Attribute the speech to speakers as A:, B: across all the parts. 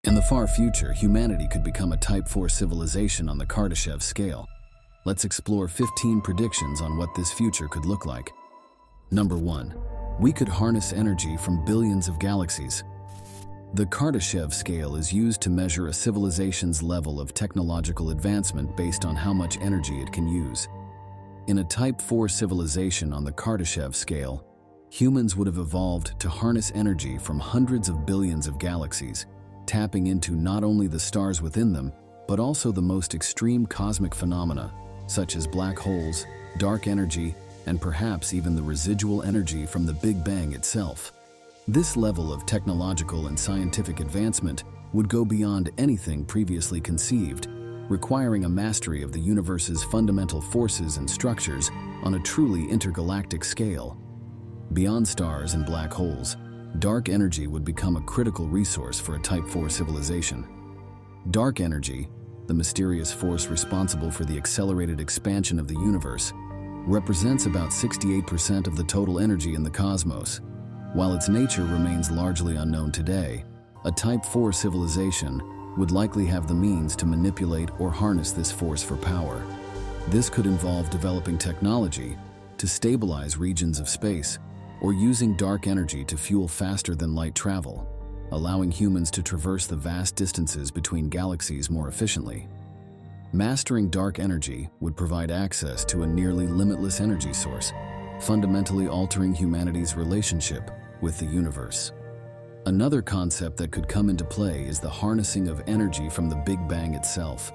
A: In the far future, humanity could become a Type 4 civilization on the Kardashev scale. Let's explore 15 predictions on what this future could look like. Number 1. We could harness energy from billions of galaxies. The Kardashev scale is used to measure a civilization's level of technological advancement based on how much energy it can use. In a Type 4 civilization on the Kardashev scale, humans would have evolved to harness energy from hundreds of billions of galaxies, tapping into not only the stars within them, but also the most extreme cosmic phenomena, such as black holes, dark energy, and perhaps even the residual energy from the Big Bang itself. This level of technological and scientific advancement would go beyond anything previously conceived, requiring a mastery of the universe's fundamental forces and structures on a truly intergalactic scale. Beyond stars and black holes, dark energy would become a critical resource for a Type 4 civilization. Dark energy, the mysterious force responsible for the accelerated expansion of the universe, represents about 68% of the total energy in the cosmos. While its nature remains largely unknown today, a Type 4 civilization would likely have the means to manipulate or harness this force for power. This could involve developing technology to stabilize regions of space or using dark energy to fuel faster-than-light travel, allowing humans to traverse the vast distances between galaxies more efficiently. Mastering dark energy would provide access to a nearly limitless energy source, fundamentally altering humanity's relationship with the universe. Another concept that could come into play is the harnessing of energy from the Big Bang itself.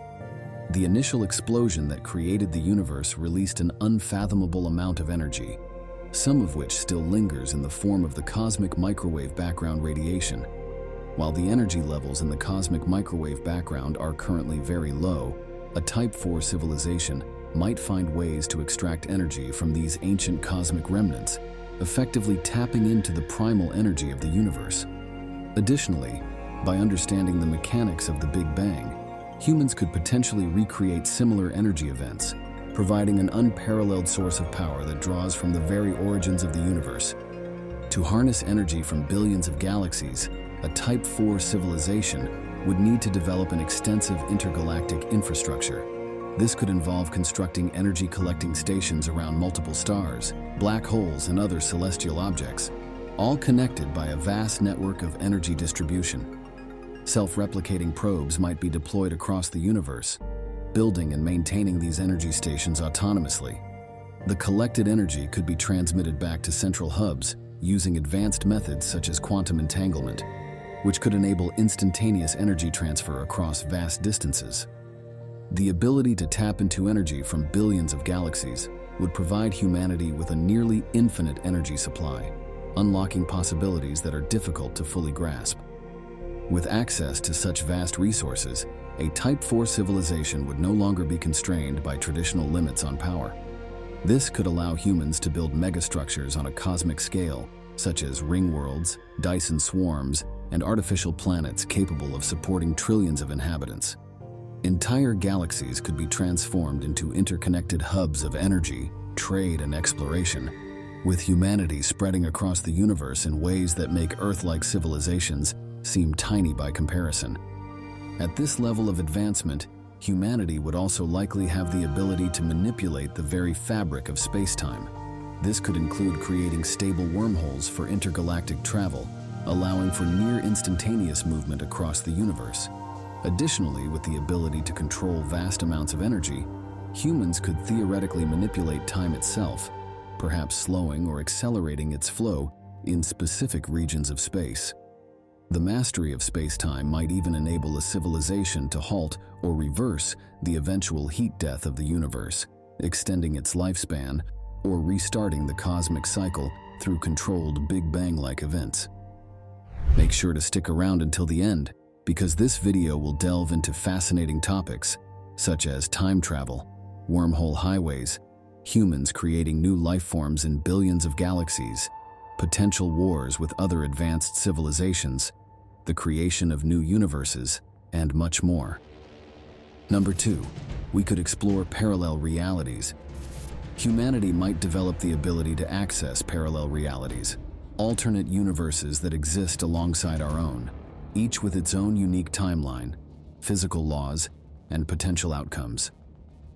A: The initial explosion that created the universe released an unfathomable amount of energy, some of which still lingers in the form of the cosmic microwave background radiation. While the energy levels in the cosmic microwave background are currently very low, a Type 4 civilization might find ways to extract energy from these ancient cosmic remnants, effectively tapping into the primal energy of the universe. Additionally, by understanding the mechanics of the Big Bang, humans could potentially recreate similar energy events, providing an unparalleled source of power that draws from the very origins of the universe. To harness energy from billions of galaxies, a Type 4 civilization would need to develop an extensive intergalactic infrastructure. This could involve constructing energy collecting stations around multiple stars, black holes, and other celestial objects, all connected by a vast network of energy distribution. Self-replicating probes might be deployed across the universe, building and maintaining these energy stations autonomously. The collected energy could be transmitted back to central hubs using advanced methods such as quantum entanglement, which could enable instantaneous energy transfer across vast distances. The ability to tap into energy from billions of galaxies would provide humanity with a nearly infinite energy supply, unlocking possibilities that are difficult to fully grasp. With access to such vast resources, a Type 4 civilization would no longer be constrained by traditional limits on power. This could allow humans to build megastructures on a cosmic scale, such as ring worlds, Dyson swarms, and artificial planets capable of supporting trillions of inhabitants. Entire galaxies could be transformed into interconnected hubs of energy, trade, and exploration, with humanity spreading across the universe in ways that make Earth-like civilizations seem tiny by comparison. At this level of advancement, humanity would also likely have the ability to manipulate the very fabric of space-time. This could include creating stable wormholes for intergalactic travel, allowing for near-instantaneous movement across the universe. Additionally, with the ability to control vast amounts of energy, humans could theoretically manipulate time itself, perhaps slowing or accelerating its flow in specific regions of space. The mastery of space-time might even enable a civilization to halt or reverse the eventual heat death of the universe, extending its lifespan or restarting the cosmic cycle through controlled Big Bang-like events. Make sure to stick around until the end, because this video will delve into fascinating topics such as time travel, wormhole highways, humans creating new life forms in billions of galaxies, potential wars with other advanced civilizations, the creation of new universes, and much more. Number 2, we could explore parallel realities. Humanity might develop the ability to access parallel realities, alternate universes that exist alongside our own. each with its own unique timeline, physical laws, and potential outcomes.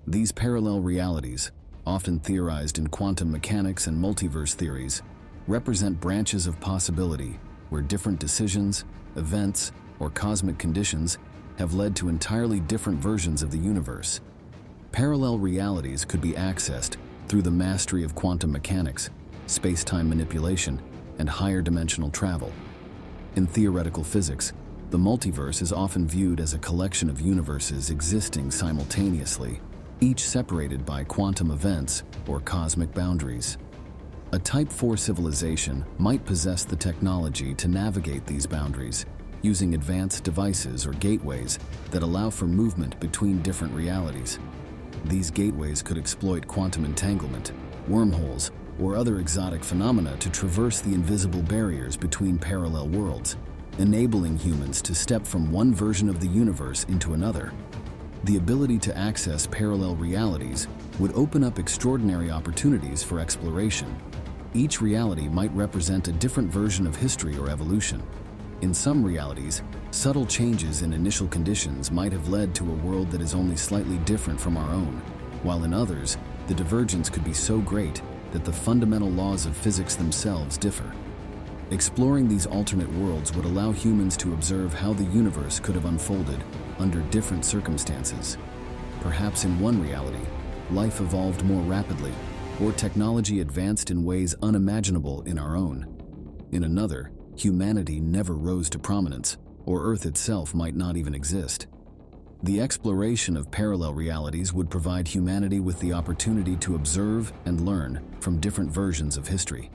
A: These parallel realities, often theorized in quantum mechanics and multiverse theories, represent branches of possibility where different decisions, events, or cosmic conditions have led to entirely different versions of the universe. Parallel realities could be accessed through the mastery of quantum mechanics, space-time manipulation, and higher dimensional travel. In theoretical physics, the multiverse is often viewed as a collection of universes existing simultaneously, each separated by quantum events or cosmic boundaries. A Type 4 civilization might possess the technology to navigate these boundaries, using advanced devices or gateways that allow for movement between different realities. These gateways could exploit quantum entanglement, wormholes, or other exotic phenomena to traverse the invisible barriers between parallel worlds, enabling humans to step from one version of the universe into another. The ability to access parallel realities would open up extraordinary opportunities for exploration. Each reality might represent a different version of history or evolution. In some realities, subtle changes in initial conditions might have led to a world that is only slightly different from our own, while in others, the divergence could be so great that the fundamental laws of physics themselves differ. Exploring these alternate worlds would allow humans to observe how the universe could have unfolded under different circumstances. Perhaps in one reality, life evolved more rapidly, or technology advanced in ways unimaginable in our own. In another, humanity never rose to prominence, or Earth itself might not even exist. The exploration of parallel realities would provide humanity with the opportunity to observe and learn from different versions of history.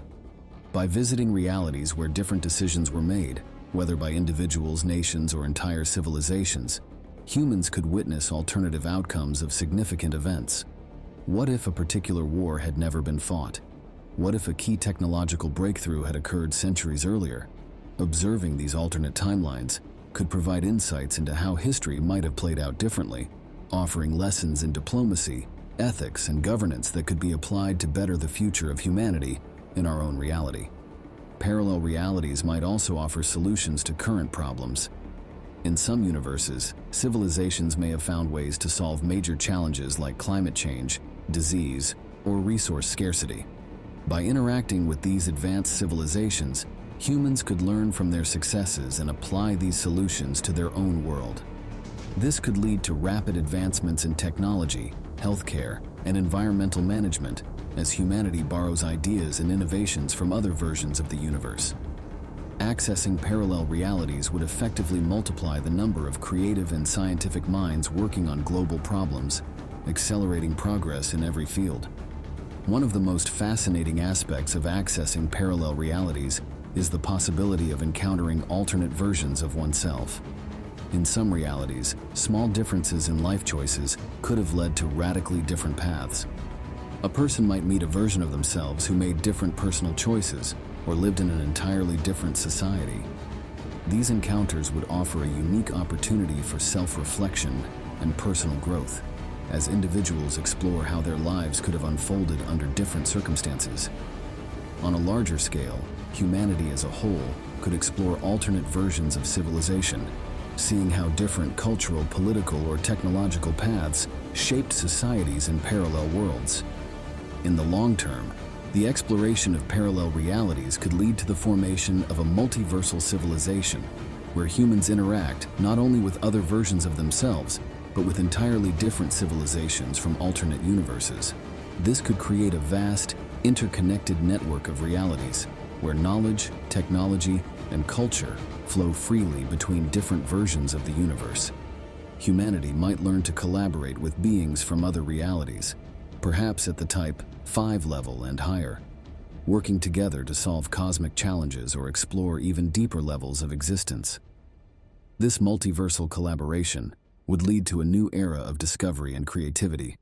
A: By visiting realities where different decisions were made, whether by individuals, nations, or entire civilizations, humans could witness alternative outcomes of significant events. What if a particular war had never been fought? What if a key technological breakthrough had occurred centuries earlier? Observing these alternate timelines could provide insights into how history might have played out differently, offering lessons in diplomacy, ethics, and governance that could be applied to better the future of humanity in our own reality. Parallel realities might also offer solutions to current problems. In some universes, civilizations may have found ways to solve major challenges like climate change, disease, or resource scarcity. By interacting with these advanced civilizations, humans could learn from their successes and apply these solutions to their own world. This could lead to rapid advancements in technology, healthcare, and environmental management as humanity borrows ideas and innovations from other versions of the universe. Accessing parallel realities would effectively multiply the number of creative and scientific minds working on global problems, accelerating progress in every field. One of the most fascinating aspects of accessing parallel realities is the possibility of encountering alternate versions of oneself. In some realities, small differences in life choices could have led to radically different paths. A person might meet a version of themselves who made different personal choices or lived in an entirely different society. These encounters would offer a unique opportunity for self-reflection and personal growth, as individuals explore how their lives could have unfolded under different circumstances. On a larger scale, humanity as a whole could explore alternate versions of civilization, seeing how different cultural, political, or technological paths shaped societies in parallel worlds. In the long term, the exploration of parallel realities could lead to the formation of a multiversal civilization, where humans interact not only with other versions of themselves, but with entirely different civilizations from alternate universes. This could create a vast, interconnected network of realities, where knowledge, technology, and culture flow freely between different versions of the universe. Humanity might learn to collaborate with beings from other realities, perhaps at the Type 5 level and higher, working together to solve cosmic challenges or explore even deeper levels of existence. This multiversal collaboration would lead to a new era of discovery and creativity,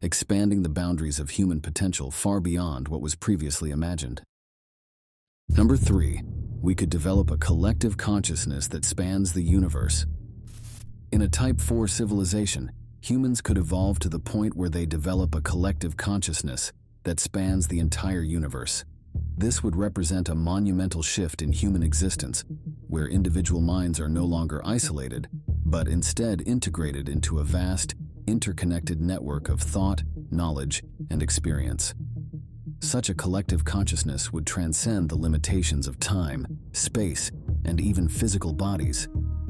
A: expanding the boundaries of human potential far beyond what was previously imagined. Number 3, we could develop a collective consciousness that spans the universe. In a Type 4 civilization, humans could evolve to the point where they develop a collective consciousness that spans the entire universe. This would represent a monumental shift in human existence, where individual minds are no longer isolated, but instead integrated into a vast, interconnected network of thought, knowledge, and experience. Such a collective consciousness would transcend the limitations of time, space, and even physical bodies,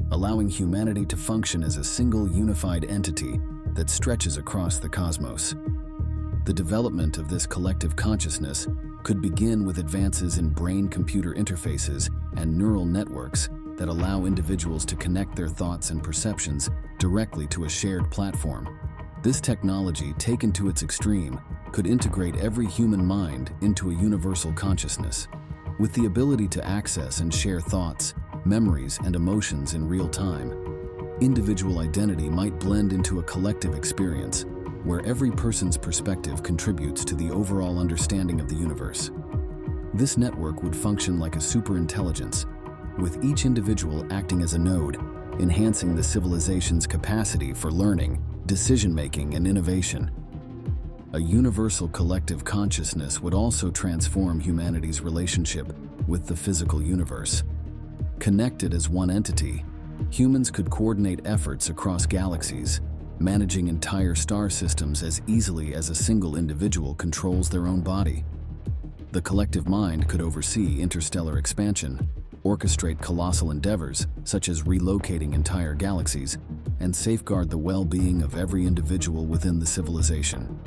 A: allowing humanity to function as a single unified entity that stretches across the cosmos. The development of this collective consciousness could begin with advances in brain-computer interfaces and neural networks that allow individuals to connect their thoughts and perceptions directly to a shared platform. This technology, taken to its extreme, could integrate every human mind into a universal consciousness. With the ability to access and share thoughts, memories, and emotions in real time, individual identity might blend into a collective experience where every person's perspective contributes to the overall understanding of the universe. This network would function like a superintelligence, with each individual acting as a node, enhancing the civilization's capacity for learning, decision-making, and innovation. A universal collective consciousness would also transform humanity's relationship with the physical universe. Connected as one entity, humans could coordinate efforts across galaxies, managing entire star systems as easily as a single individual controls their own body. The collective mind could oversee interstellar expansion, orchestrate colossal endeavors such as relocating entire galaxies, and safeguard the well-being of every individual within the civilization.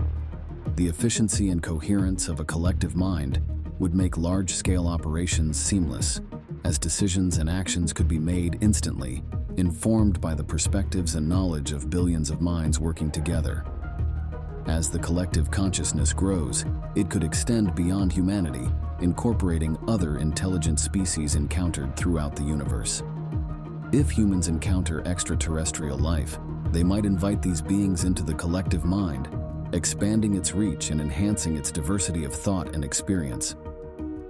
A: The efficiency and coherence of a collective mind would make large-scale operations seamless, as decisions and actions could be made instantly, informed by the perspectives and knowledge of billions of minds working together. As the collective consciousness grows, it could extend beyond humanity, incorporating other intelligent species encountered throughout the universe. If humans encounter extraterrestrial life, they might invite these beings into the collective mind, expanding its reach and enhancing its diversity of thought and experience.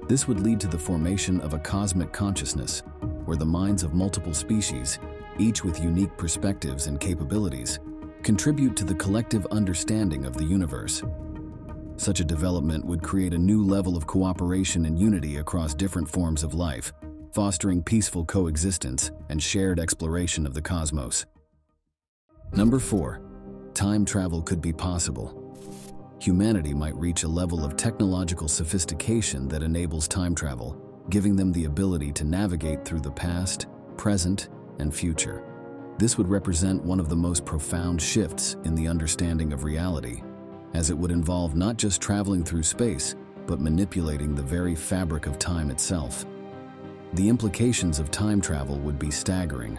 A: This would lead to the formation of a cosmic consciousness, where the minds of multiple species, each with unique perspectives and capabilities, contribute to the collective understanding of the universe. Such a development would create a new level of cooperation and unity across different forms of life, fostering peaceful coexistence and shared exploration of the cosmos. Number 4. Time travel could be possible. Humanity might reach a level of technological sophistication that enables time travel, giving them the ability to navigate through the past, present, and future. This would represent one of the most profound shifts in the understanding of reality, as it would involve not just traveling through space, but manipulating the very fabric of time itself. The implications of time travel would be staggering,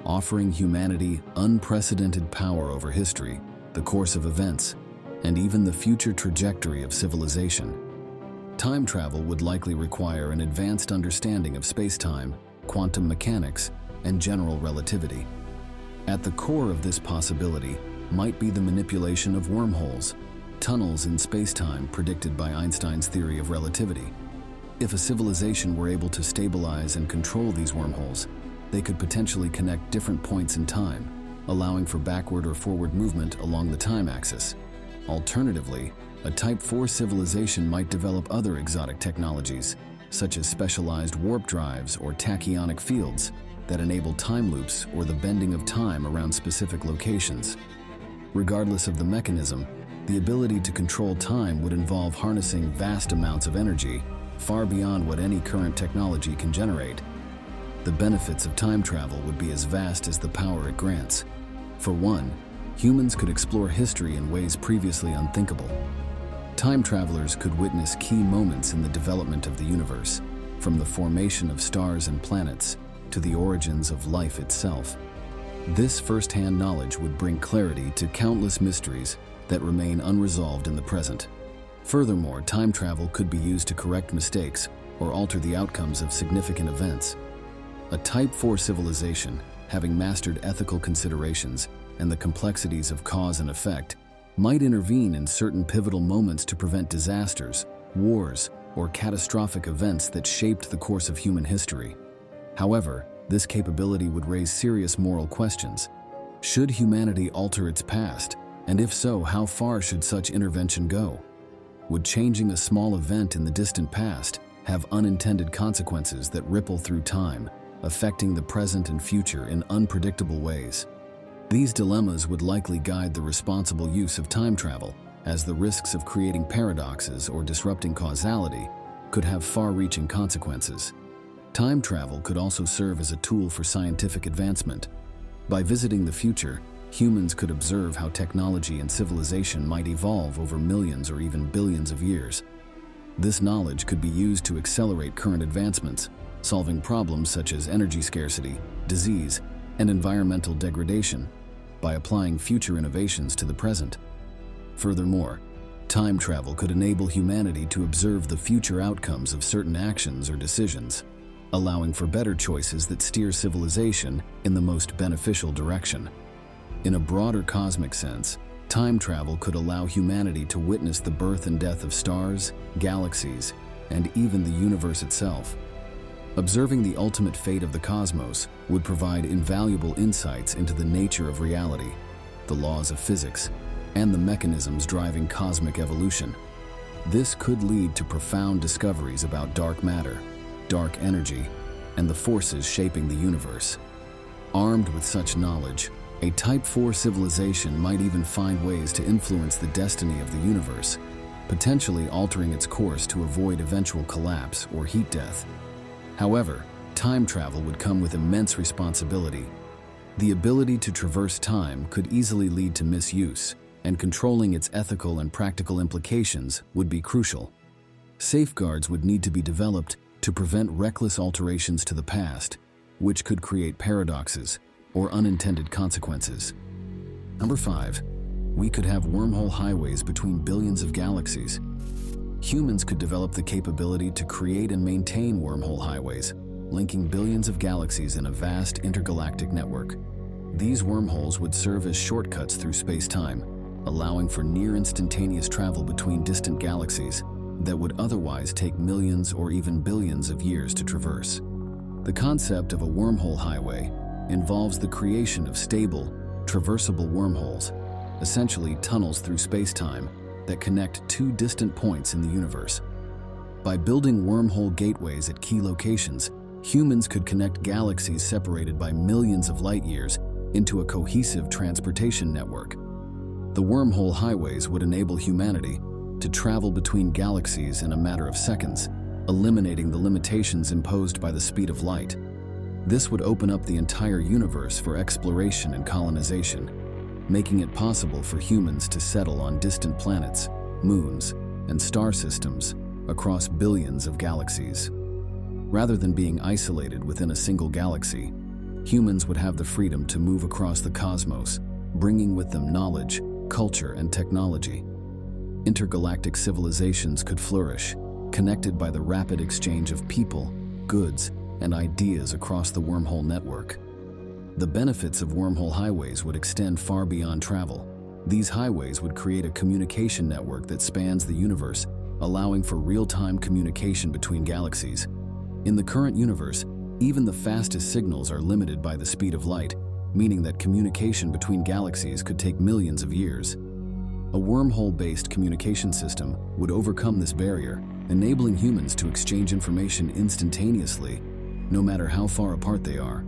A: offering humanity unprecedented power over history, the course of events, and even the future trajectory of civilization. Time travel would likely require an advanced understanding of space-time, quantum mechanics, and general relativity. At the core of this possibility might be the manipulation of wormholes, tunnels in space-time predicted by Einstein's theory of relativity. If a civilization were able to stabilize and control these wormholes, they could potentially connect different points in time, allowing for backward or forward movement along the time axis. Alternatively, a Type 4 civilization might develop other exotic technologies, such as specialized warp drives or tachyonic fields, that enable time loops or the bending of time around specific locations. Regardless of the mechanism, the ability to control time would involve harnessing vast amounts of energy, far beyond what any current technology can generate. The benefits of time travel would be as vast as the power it grants. For one, humans could explore history in ways previously unthinkable. Time travelers could witness key moments in the development of the universe, from the formation of stars and planets to the origins of life itself. This first-hand knowledge would bring clarity to countless mysteries that remain unresolved in the present. Furthermore, time travel could be used to correct mistakes or alter the outcomes of significant events. A Type 4 civilization, having mastered ethical considerations and the complexities of cause and effect, might intervene in certain pivotal moments to prevent disasters, wars, or catastrophic events that shaped the course of human history. However, this capability would raise serious moral questions. Should humanity alter its past? And if so, how far should such intervention go? Would changing a small event in the distant past have unintended consequences that ripple through time, affecting the present and future in unpredictable ways. These dilemmas would likely guide the responsible use of time travel, as the risks of creating paradoxes or disrupting causality could have far-reaching consequences. Time travel could also serve as a tool for scientific advancement. By visiting the future, humans could observe how technology and civilization might evolve over millions or even billions of years. This knowledge could be used to accelerate current advancements, solving problems such as energy scarcity, disease, and environmental degradation by applying future innovations to the present. Furthermore, time travel could enable humanity to observe the future outcomes of certain actions or decisions, allowing for better choices that steer civilization in the most beneficial direction. In a broader cosmic sense, time travel could allow humanity to witness the birth and death of stars, galaxies, and even the universe itself. Observing the ultimate fate of the cosmos would provide invaluable insights into the nature of reality, the laws of physics, and the mechanisms driving cosmic evolution. This could lead to profound discoveries about dark matter, dark energy, and the forces shaping the universe. Armed with such knowledge, a Type 4 civilization might even find ways to influence the destiny of the universe, potentially altering its course to avoid eventual collapse or heat death. However, time travel would come with immense responsibility. The ability to traverse time could easily lead to misuse, and controlling its ethical and practical implications would be crucial. Safeguards would need to be developed to prevent reckless alterations to the past, which could create paradoxes or unintended consequences. Number 5. We could have wormhole highways between billions of galaxies. Humans could develop the capability to create and maintain wormhole highways, linking billions of galaxies in a vast intergalactic network. These wormholes would serve as shortcuts through space-time, allowing for near-instantaneous travel between distant galaxies that would otherwise take millions or even billions of years to traverse. The concept of a wormhole highway involves the creation of stable, traversable wormholes, essentially tunnels through space-time that connect two distant points in the universe. By building wormhole gateways at key locations, humans could connect galaxies separated by millions of light-years into a cohesive transportation network. The wormhole highways would enable humanity to travel between galaxies in a matter of seconds, eliminating the limitations imposed by the speed of light. This would open up the entire universe for exploration and colonization, making it possible for humans to settle on distant planets, moons, and star systems across billions of galaxies. Rather than being isolated within a single galaxy, humans would have the freedom to move across the cosmos, bringing with them knowledge, culture, and technology. Intergalactic civilizations could flourish, connected by the rapid exchange of people, goods, and ideas across the wormhole network. The benefits of wormhole highways would extend far beyond travel. These highways would create a communication network that spans the universe, allowing for real-time communication between galaxies. In the current universe, even the fastest signals are limited by the speed of light, meaning that communication between galaxies could take millions of years. A wormhole-based communication system would overcome this barrier, enabling humans to exchange information instantaneously, no matter how far apart they are.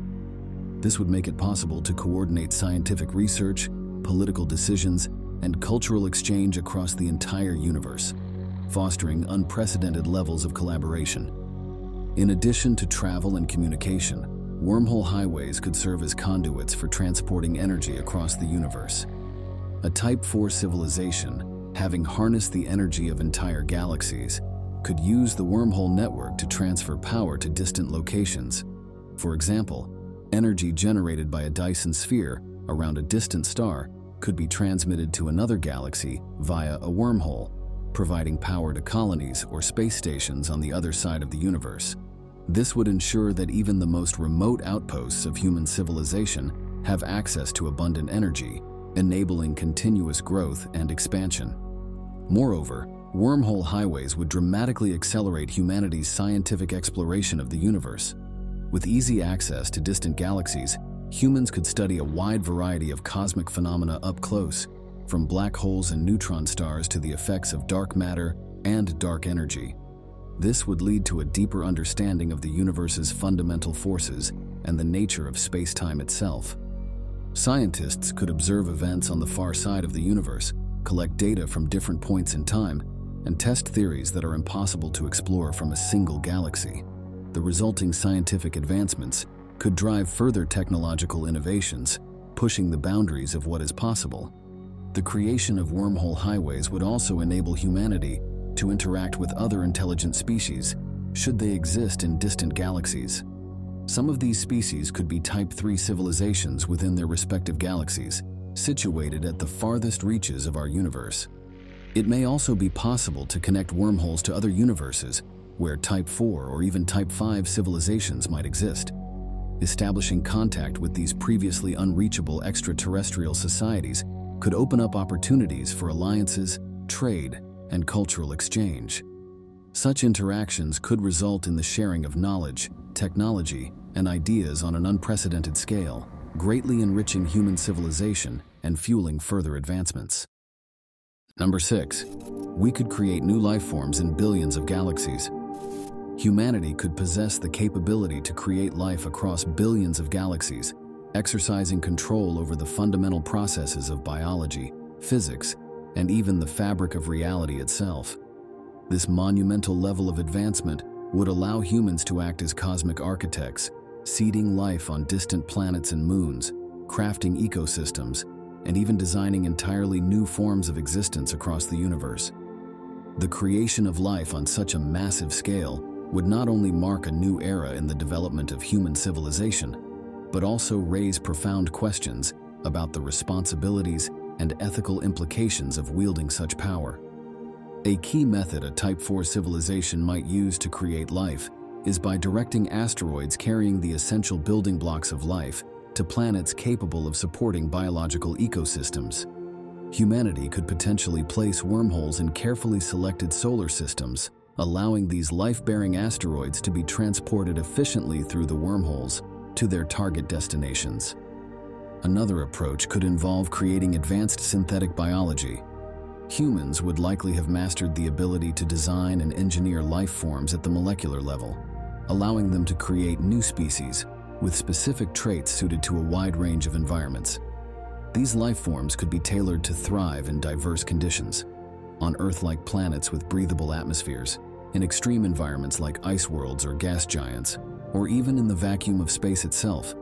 A: This would make it possible to coordinate scientific research, political decisions, and cultural exchange across the entire universe, fostering unprecedented levels of collaboration. In addition to travel and communication, wormhole highways could serve as conduits for transporting energy across the universe. A Type 4 civilization, having harnessed the energy of entire galaxies, could use the wormhole network to transfer power to distant locations. For example, energy generated by a Dyson sphere around a distant star could be transmitted to another galaxy via a wormhole, providing power to colonies or space stations on the other side of the universe. This would ensure that even the most remote outposts of human civilization have access to abundant energy, enabling continuous growth and expansion. Moreover, wormhole highways would dramatically accelerate humanity's scientific exploration of the universe. With easy access to distant galaxies, humans could study a wide variety of cosmic phenomena up close, from black holes and neutron stars to the effects of dark matter and dark energy. This would lead to a deeper understanding of the universe's fundamental forces and the nature of space-time itself. Scientists could observe events on the far side of the universe, collect data from different points in time, and test theories that are impossible to explore from a single galaxy. The resulting scientific advancements could drive further technological innovations, pushing the boundaries of what is possible. The creation of wormhole highways would also enable humanity to interact with other intelligent species, should they exist in distant galaxies. Some of these species could be Type 3 civilizations within their respective galaxies, situated at the farthest reaches of our universe. It may also be possible to connect wormholes to other universes, where Type 4 or even Type 5 civilizations might exist. Establishing contact with these previously unreachable extraterrestrial societies could open up opportunities for alliances, trade, and cultural exchange. Such interactions could result in the sharing of knowledge, technology, and ideas on an unprecedented scale, greatly enriching human civilization and fueling further advancements. Number 6. We could create new life forms in billions of galaxies. Humanity could possess the capability to create life across billions of galaxies, exercising control over the fundamental processes of biology, physics, and even the fabric of reality itself. This monumental level of advancement would allow humans to act as cosmic architects, seeding life on distant planets and moons, crafting ecosystems, and even designing entirely new forms of existence across the universe. The creation of life on such a massive scale would not only mark a new era in the development of human civilization, but also raise profound questions about the responsibilities and ethical implications of wielding such power. A key method a Type 4 civilization might use to create life is by directing asteroids carrying the essential building blocks of life to planets capable of supporting biological ecosystems. Humanity could potentially place wormholes in carefully selected solar systems, allowing these life-bearing asteroids to be transported efficiently through the wormholes to their target destinations. Another approach could involve creating advanced synthetic biology. Humans would likely have mastered the ability to design and engineer life forms at the molecular level, allowing them to create new species with specific traits suited to a wide range of environments. These life forms could be tailored to thrive in diverse conditions, on Earth-like planets with breathable atmospheres, in extreme environments like ice worlds or gas giants, or even in the vacuum of space itself.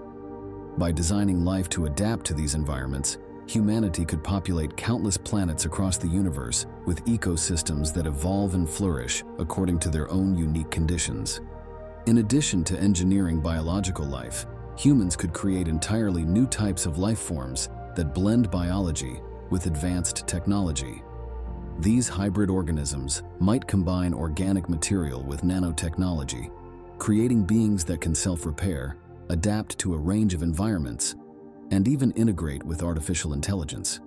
A: By designing life to adapt to these environments, humanity could populate countless planets across the universe with ecosystems that evolve and flourish according to their own unique conditions. In addition to engineering biological life, humans could create entirely new types of life forms that blend biology with advanced technology. These hybrid organisms might combine organic material with nanotechnology, creating beings that can self-repair, adapt to a range of environments, and even integrate with artificial intelligence.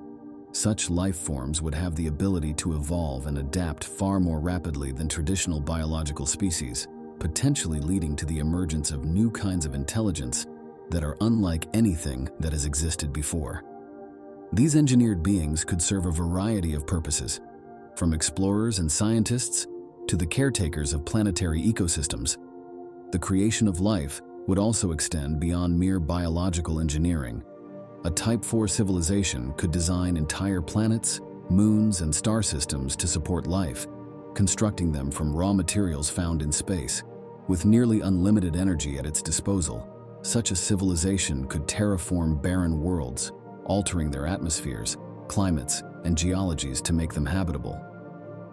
A: Such life forms would have the ability to evolve and adapt far more rapidly than traditional biological species, potentially leading to the emergence of new kinds of intelligence that are unlike anything that has existed before. These engineered beings could serve a variety of purposes, from explorers and scientists to the caretakers of planetary ecosystems. The creation of life would also extend beyond mere biological engineering. A Type 4 civilization could design entire planets, moons, and star systems to support life, constructing them from raw materials found in space. With nearly unlimited energy at its disposal, such a civilization could terraform barren worlds, altering their atmospheres, climates, and geologies to make them habitable.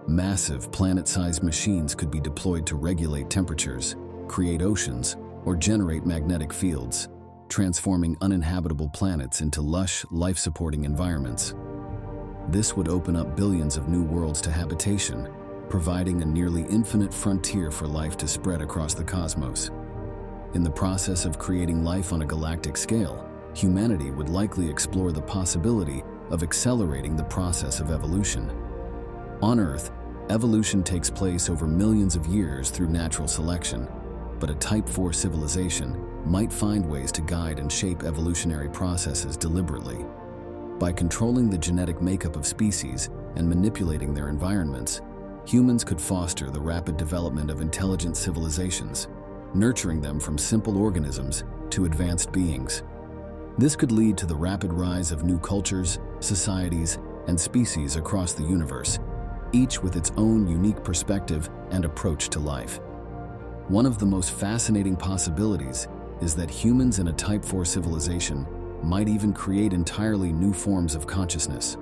A: Massive planet-sized machines could be deployed to regulate temperatures, create oceans, or generate magnetic fields, transforming uninhabitable planets into lush, life-supporting environments. This would open up billions of new worlds to habitation, providing a nearly infinite frontier for life to spread across the cosmos. In the process of creating life on a galactic scale, humanity would likely explore the possibility of accelerating the process of evolution. On Earth, evolution takes place over millions of years through natural selection, but a Type 4 civilization might find ways to guide and shape evolutionary processes deliberately. By controlling the genetic makeup of species and manipulating their environments, humans could foster the rapid development of intelligent civilizations, nurturing them from simple organisms to advanced beings. This could lead to the rapid rise of new cultures, societies, and species across the universe, each with its own unique perspective and approach to life. One of the most fascinating possibilities is that humans in a Type 4 civilization might even create entirely new forms of consciousness.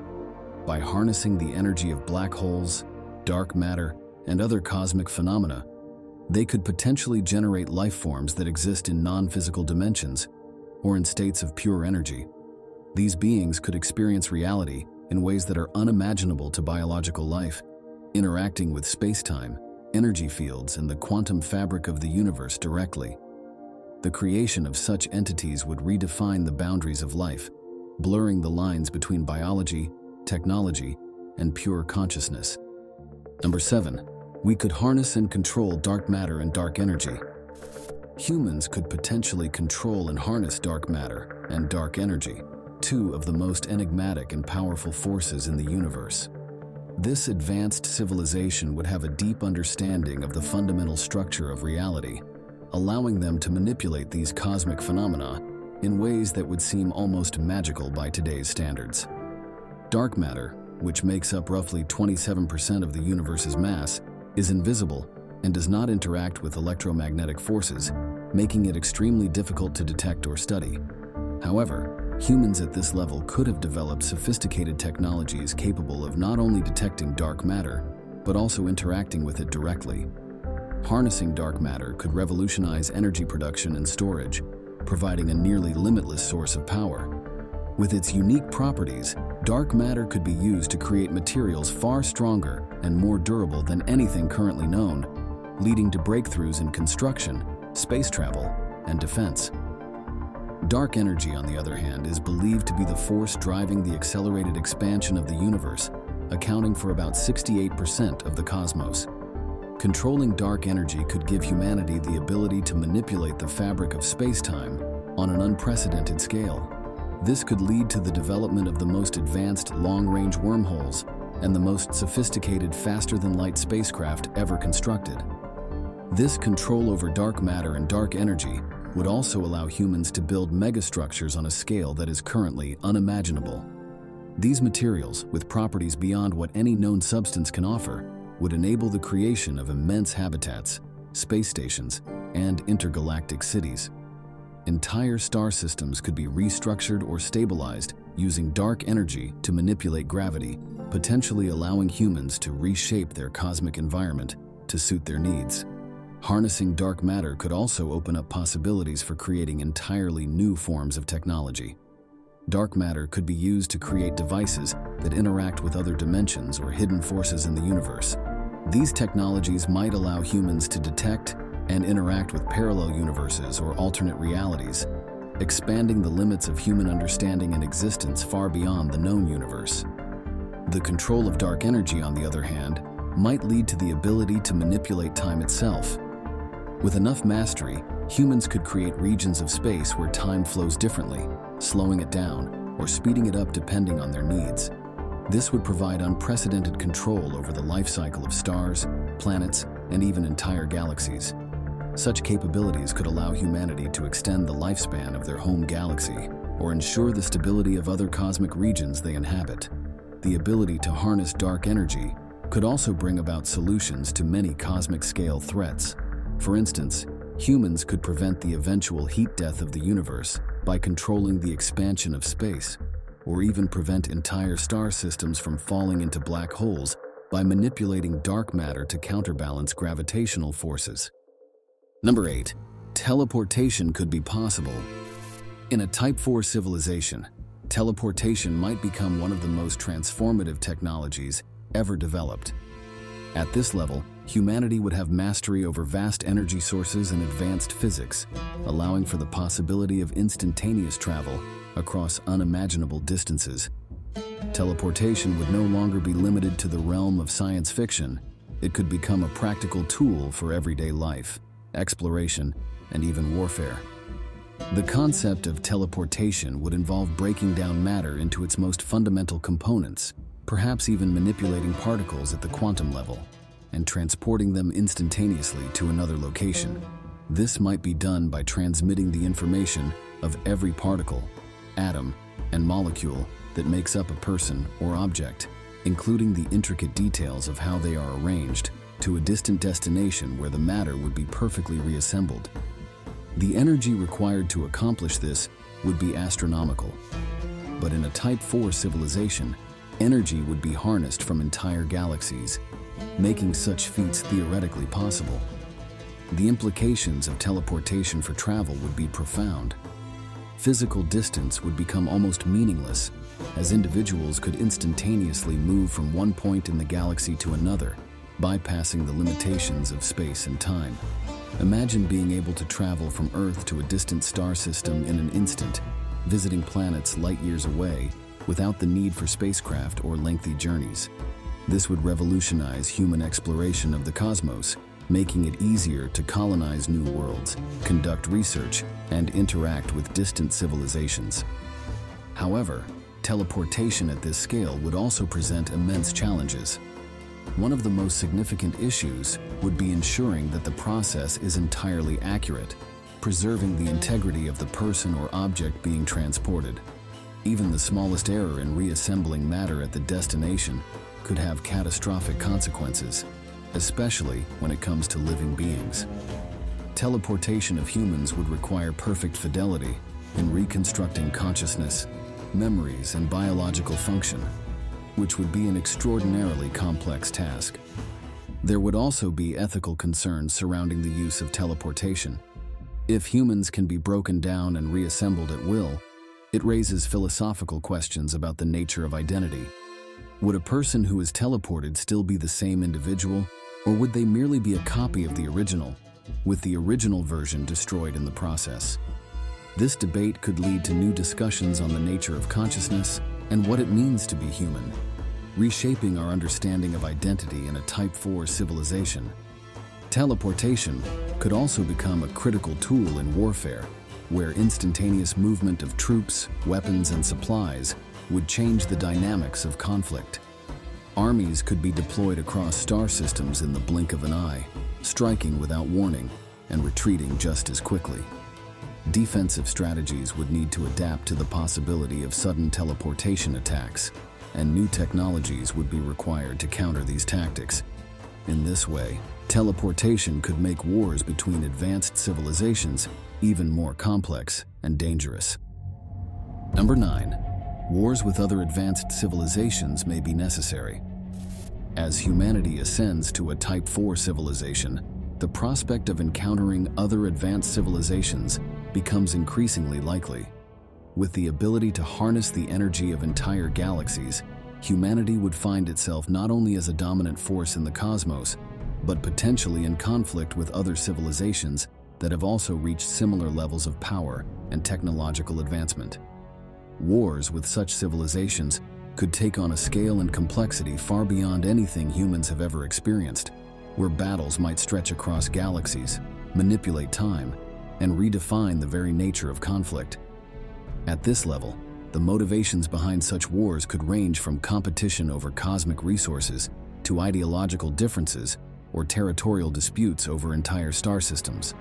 A: By harnessing the energy of black holes, dark matter, and other cosmic phenomena, they could potentially generate life forms that exist in non-physical dimensions or in states of pure energy. These beings could experience reality in ways that are unimaginable to biological life, interacting with space-time, energy fields, and the quantum fabric of the universe directly. The creation of such entities would redefine the boundaries of life, blurring the lines between biology, technology, and pure consciousness. Number 7. We could harness and control dark matter and dark energy. Humans could potentially control and harness dark matter and dark energy, two of the most enigmatic and powerful forces in the universe. This advanced civilization would have a deep understanding of the fundamental structure of reality, allowing them to manipulate these cosmic phenomena in ways that would seem almost magical by today's standards. Dark matter, which makes up roughly 27% of the universe's mass, is invisible and does not interact with electromagnetic forces, making it extremely difficult to detect or study. However, humans at this level could have developed sophisticated technologies capable of not only detecting dark matter, but also interacting with it directly. Harnessing dark matter could revolutionize energy production and storage, providing a nearly limitless source of power. With its unique properties, dark matter could be used to create materials far stronger and more durable than anything currently known, leading to breakthroughs in construction, space travel, and defense. Dark energy, on the other hand, is believed to be the force driving the accelerated expansion of the universe, accounting for about 68% of the cosmos. Controlling dark energy could give humanity the ability to manipulate the fabric of space-time on an unprecedented scale. This could lead to the development of the most advanced long-range wormholes and the most sophisticated faster-than-light spacecraft ever constructed. This control over dark matter and dark energy would also allow humans to build megastructures on a scale that is currently unimaginable. These materials, with properties beyond what any known substance can offer, would enable the creation of immense habitats, space stations, and intergalactic cities. Entire star systems could be restructured or stabilized using dark energy to manipulate gravity, potentially allowing humans to reshape their cosmic environment to suit their needs. Harnessing dark matter could also open up possibilities for creating entirely new forms of technology. Dark matter could be used to create devices that interact with other dimensions or hidden forces in the universe. These technologies might allow humans to detect and interact with parallel universes or alternate realities, expanding the limits of human understanding and existence far beyond the known universe. The control of dark energy, on the other hand, might lead to the ability to manipulate time itself. With enough mastery, humans could create regions of space where time flows differently, slowing it down or speeding it up depending on their needs. This would provide unprecedented control over the life cycle of stars, planets, and even entire galaxies. Such capabilities could allow humanity to extend the lifespan of their home galaxy or ensure the stability of other cosmic regions they inhabit. The ability to harness dark energy could also bring about solutions to many cosmic-scale threats. For instance, humans could prevent the eventual heat death of the universe by controlling the expansion of space, or even prevent entire star systems from falling into black holes by manipulating dark matter to counterbalance gravitational forces. Number 8. Teleportation could be possible. In a Type 4 civilization, teleportation might become one of the most transformative technologies ever developed. At this level, humanity would have mastery over vast energy sources and advanced physics, allowing for the possibility of instantaneous travel across unimaginable distances. Teleportation would no longer be limited to the realm of science fiction. It could become a practical tool for everyday life, exploration, and even warfare. The concept of teleportation would involve breaking down matter into its most fundamental components, perhaps even manipulating particles at the quantum level. and transporting them instantaneously to another location. This might be done by transmitting the information of every particle, atom, and molecule that makes up a person or object, including the intricate details of how they are arranged, to a distant destination where the matter would be perfectly reassembled. The energy required to accomplish this would be astronomical. But in a Type 4 civilization, energy would be harnessed from entire galaxies, making such feats theoretically possible. The implications of teleportation for travel would be profound. Physical distance would become almost meaningless, as individuals could instantaneously move from one point in the galaxy to another, bypassing the limitations of space and time. Imagine being able to travel from Earth to a distant star system in an instant, visiting planets light years away, without the need for spacecraft or lengthy journeys. This would revolutionize human exploration of the cosmos, making it easier to colonize new worlds, conduct research, and interact with distant civilizations. However, teleportation at this scale would also present immense challenges. One of the most significant issues would be ensuring that the process is entirely accurate, preserving the integrity of the person or object being transported. Even the smallest error in reassembling matter at the destination could have catastrophic consequences, especially when it comes to living beings. Teleportation of humans would require perfect fidelity in reconstructing consciousness, memories, and biological function, which would be an extraordinarily complex task. There would also be ethical concerns surrounding the use of teleportation. If humans can be broken down and reassembled at will, it raises philosophical questions about the nature of identity. Would a person who is teleported still be the same individual, or would they merely be a copy of the original, with the original version destroyed in the process? This debate could lead to new discussions on the nature of consciousness and what it means to be human, reshaping our understanding of identity in a Type 4 civilization. Teleportation could also become a critical tool in warfare, where instantaneous movement of troops, weapons, and supplies would change the dynamics of conflict. Armies could be deployed across star systems in the blink of an eye, striking without warning and retreating just as quickly. Defensive strategies would need to adapt to the possibility of sudden teleportation attacks, and new technologies would be required to counter these tactics. In this way, teleportation could make wars between advanced civilizations even more complex and dangerous. Number 9. Wars with other advanced civilizations may be necessary. As humanity ascends to a Type 4 civilization, the prospect of encountering other advanced civilizations becomes increasingly likely. With the ability to harness the energy of entire galaxies, humanity would find itself not only as a dominant force in the cosmos, but potentially in conflict with other civilizations that have also reached similar levels of power and technological advancement. Wars with such civilizations could take on a scale and complexity far beyond anything humans have ever experienced, where battles might stretch across galaxies, manipulate time, and redefine the very nature of conflict. At this level, the motivations behind such wars could range from competition over cosmic resources to ideological differences or territorial disputes over entire star systems.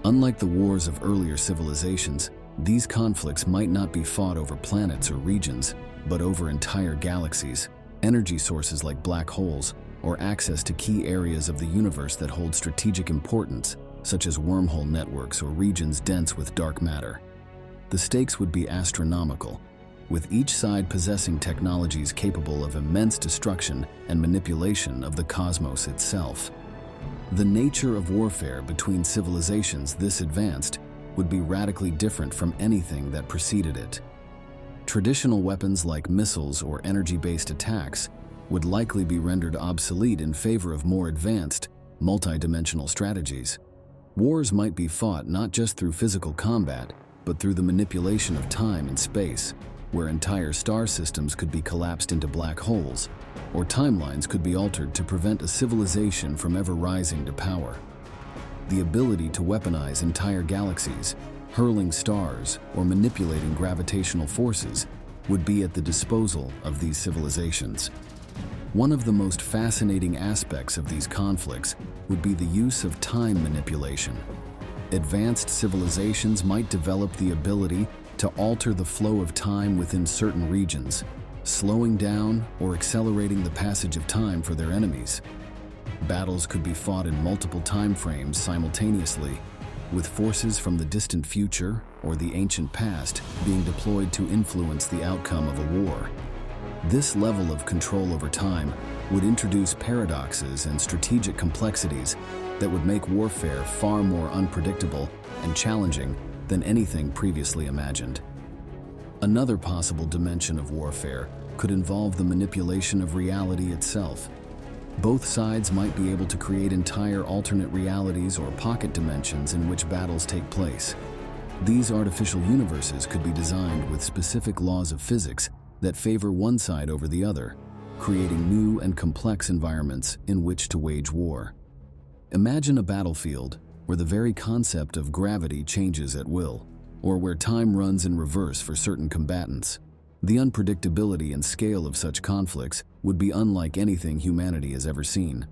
A: Unlike the wars of earlier civilizations, these conflicts might not be fought over planets or regions, but over entire galaxies, energy sources like black holes, or access to key areas of the universe that hold strategic importance, such as wormhole networks or regions dense with dark matter. The stakes would be astronomical, with each side possessing technologies capable of immense destruction and manipulation of the cosmos itself. The nature of warfare between civilizations this advanced would be radically different from anything that preceded it. Traditional weapons like missiles or energy-based attacks would likely be rendered obsolete in favor of more advanced, multidimensional strategies. Wars might be fought not just through physical combat, but through the manipulation of time and space, where entire star systems could be collapsed into black holes, or timelines could be altered to prevent a civilization from ever rising to power. The ability to weaponize entire galaxies, hurling stars, or manipulating gravitational forces would be at the disposal of these civilizations. One of the most fascinating aspects of these conflicts would be the use of time manipulation. Advanced civilizations might develop the ability to alter the flow of time within certain regions, slowing down or accelerating the passage of time for their enemies. Battles could be fought in multiple time frames simultaneously, with forces from the distant future or the ancient past being deployed to influence the outcome of a war. This level of control over time would introduce paradoxes and strategic complexities that would make warfare far more unpredictable and challenging than anything previously imagined. Another possible dimension of warfare could involve the manipulation of reality itself. Both sides might be able to create entire alternate realities or pocket dimensions in which battles take place. These artificial universes could be designed with specific laws of physics that favor one side over the other, creating new and complex environments in which to wage war. Imagine a battlefield where the very concept of gravity changes at will, or where time runs in reverse for certain combatants. The unpredictability and scale of such conflicts would be unlike anything humanity has ever seen.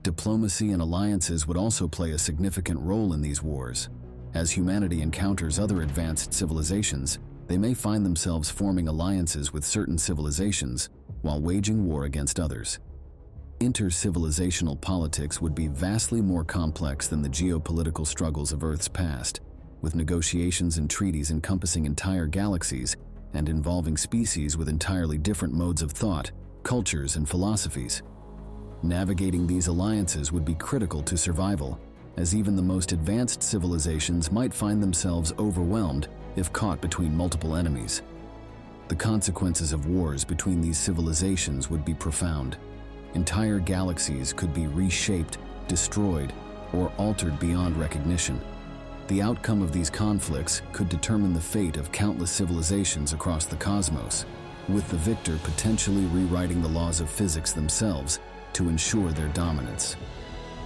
A: Diplomacy and alliances would also play a significant role in these wars. As humanity encounters other advanced civilizations, they may find themselves forming alliances with certain civilizations while waging war against others. Inter-civilizational politics would be vastly more complex than the geopolitical struggles of Earth's past, with negotiations and treaties encompassing entire galaxies and involving species with entirely different modes of thought, cultures, and philosophies. Navigating these alliances would be critical to survival, as even the most advanced civilizations might find themselves overwhelmed if caught between multiple enemies. The consequences of wars between these civilizations would be profound. Entire galaxies could be reshaped, destroyed, or altered beyond recognition. The outcome of these conflicts could determine the fate of countless civilizations across the cosmos, with the victor potentially rewriting the laws of physics themselves to ensure their dominance.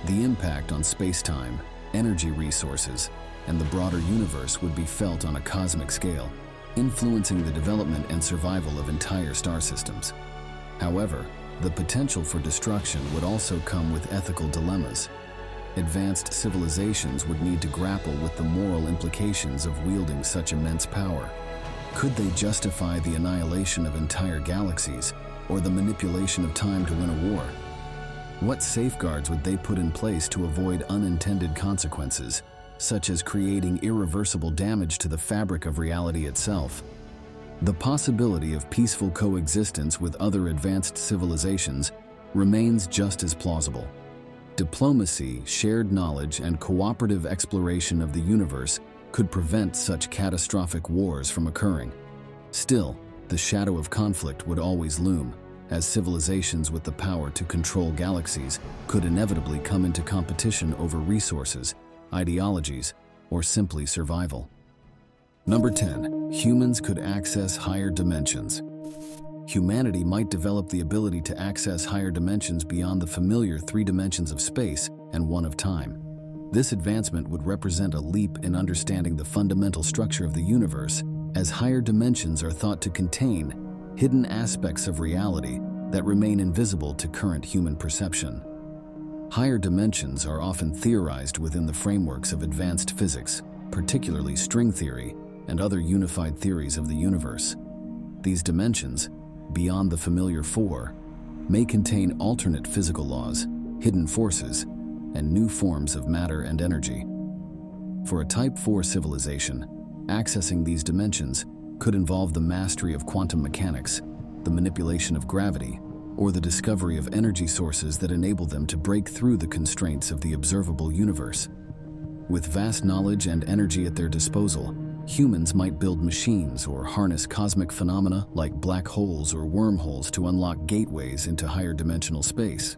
A: The impact on space-time, energy resources, and the broader universe would be felt on a cosmic scale, influencing the development and survival of entire star systems. However, the potential for destruction would also come with ethical dilemmas. Advanced civilizations would need to grapple with the moral implications of wielding such immense power. Could they justify the annihilation of entire galaxies or the manipulation of time to win a war? What safeguards would they put in place to avoid unintended consequences, such as creating irreversible damage to the fabric of reality itself? The possibility of peaceful coexistence with other advanced civilizations remains just as plausible. Diplomacy, shared knowledge, and cooperative exploration of the universe could prevent such catastrophic wars from occurring. Still, the shadow of conflict would always loom, as civilizations with the power to control galaxies could inevitably come into competition over resources, ideologies, or simply survival. Number 10. Humans could access higher dimensions. Humanity might develop the ability to access higher dimensions beyond the familiar 3 dimensions of space and 1 of time. This advancement would represent a leap in understanding the fundamental structure of the universe, as higher dimensions are thought to contain hidden aspects of reality that remain invisible to current human perception. Higher dimensions are often theorized within the frameworks of advanced physics, particularly string theory and other unified theories of the universe. These dimensions, beyond the familiar 4, may contain alternate physical laws, hidden forces, and new forms of matter and energy. For a Type 4 civilization, accessing these dimensions could involve the mastery of quantum mechanics, the manipulation of gravity, or the discovery of energy sources that enable them to break through the constraints of the observable universe. With vast knowledge and energy at their disposal, humans might build machines or harness cosmic phenomena like black holes or wormholes to unlock gateways into higher dimensional space.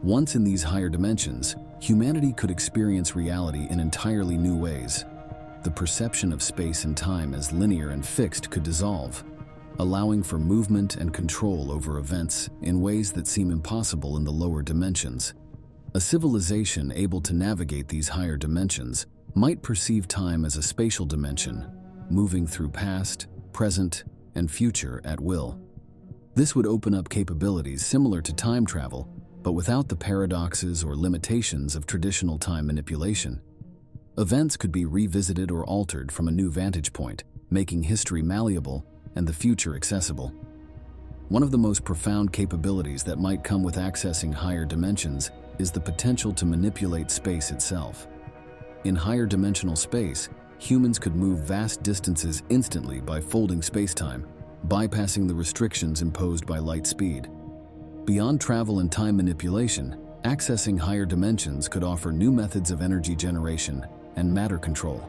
A: Once in these higher dimensions, humanity could experience reality in entirely new ways. The perception of space and time as linear and fixed could dissolve, allowing for movement and control over events in ways that seem impossible in the lower dimensions. A civilization able to navigate these higher dimensions might perceive time as a spatial dimension, moving through past, present, and future at will. This would open up capabilities similar to time travel, but without the paradoxes or limitations of traditional time manipulation. Events could be revisited or altered from a new vantage point, making history malleable and the future accessible. One of the most profound capabilities that might come with accessing higher dimensions is the potential to manipulate space itself. In higher dimensional space, humans could move vast distances instantly by folding space-time, bypassing the restrictions imposed by light speed. Beyond travel and time manipulation, accessing higher dimensions could offer new methods of energy generation and matter control.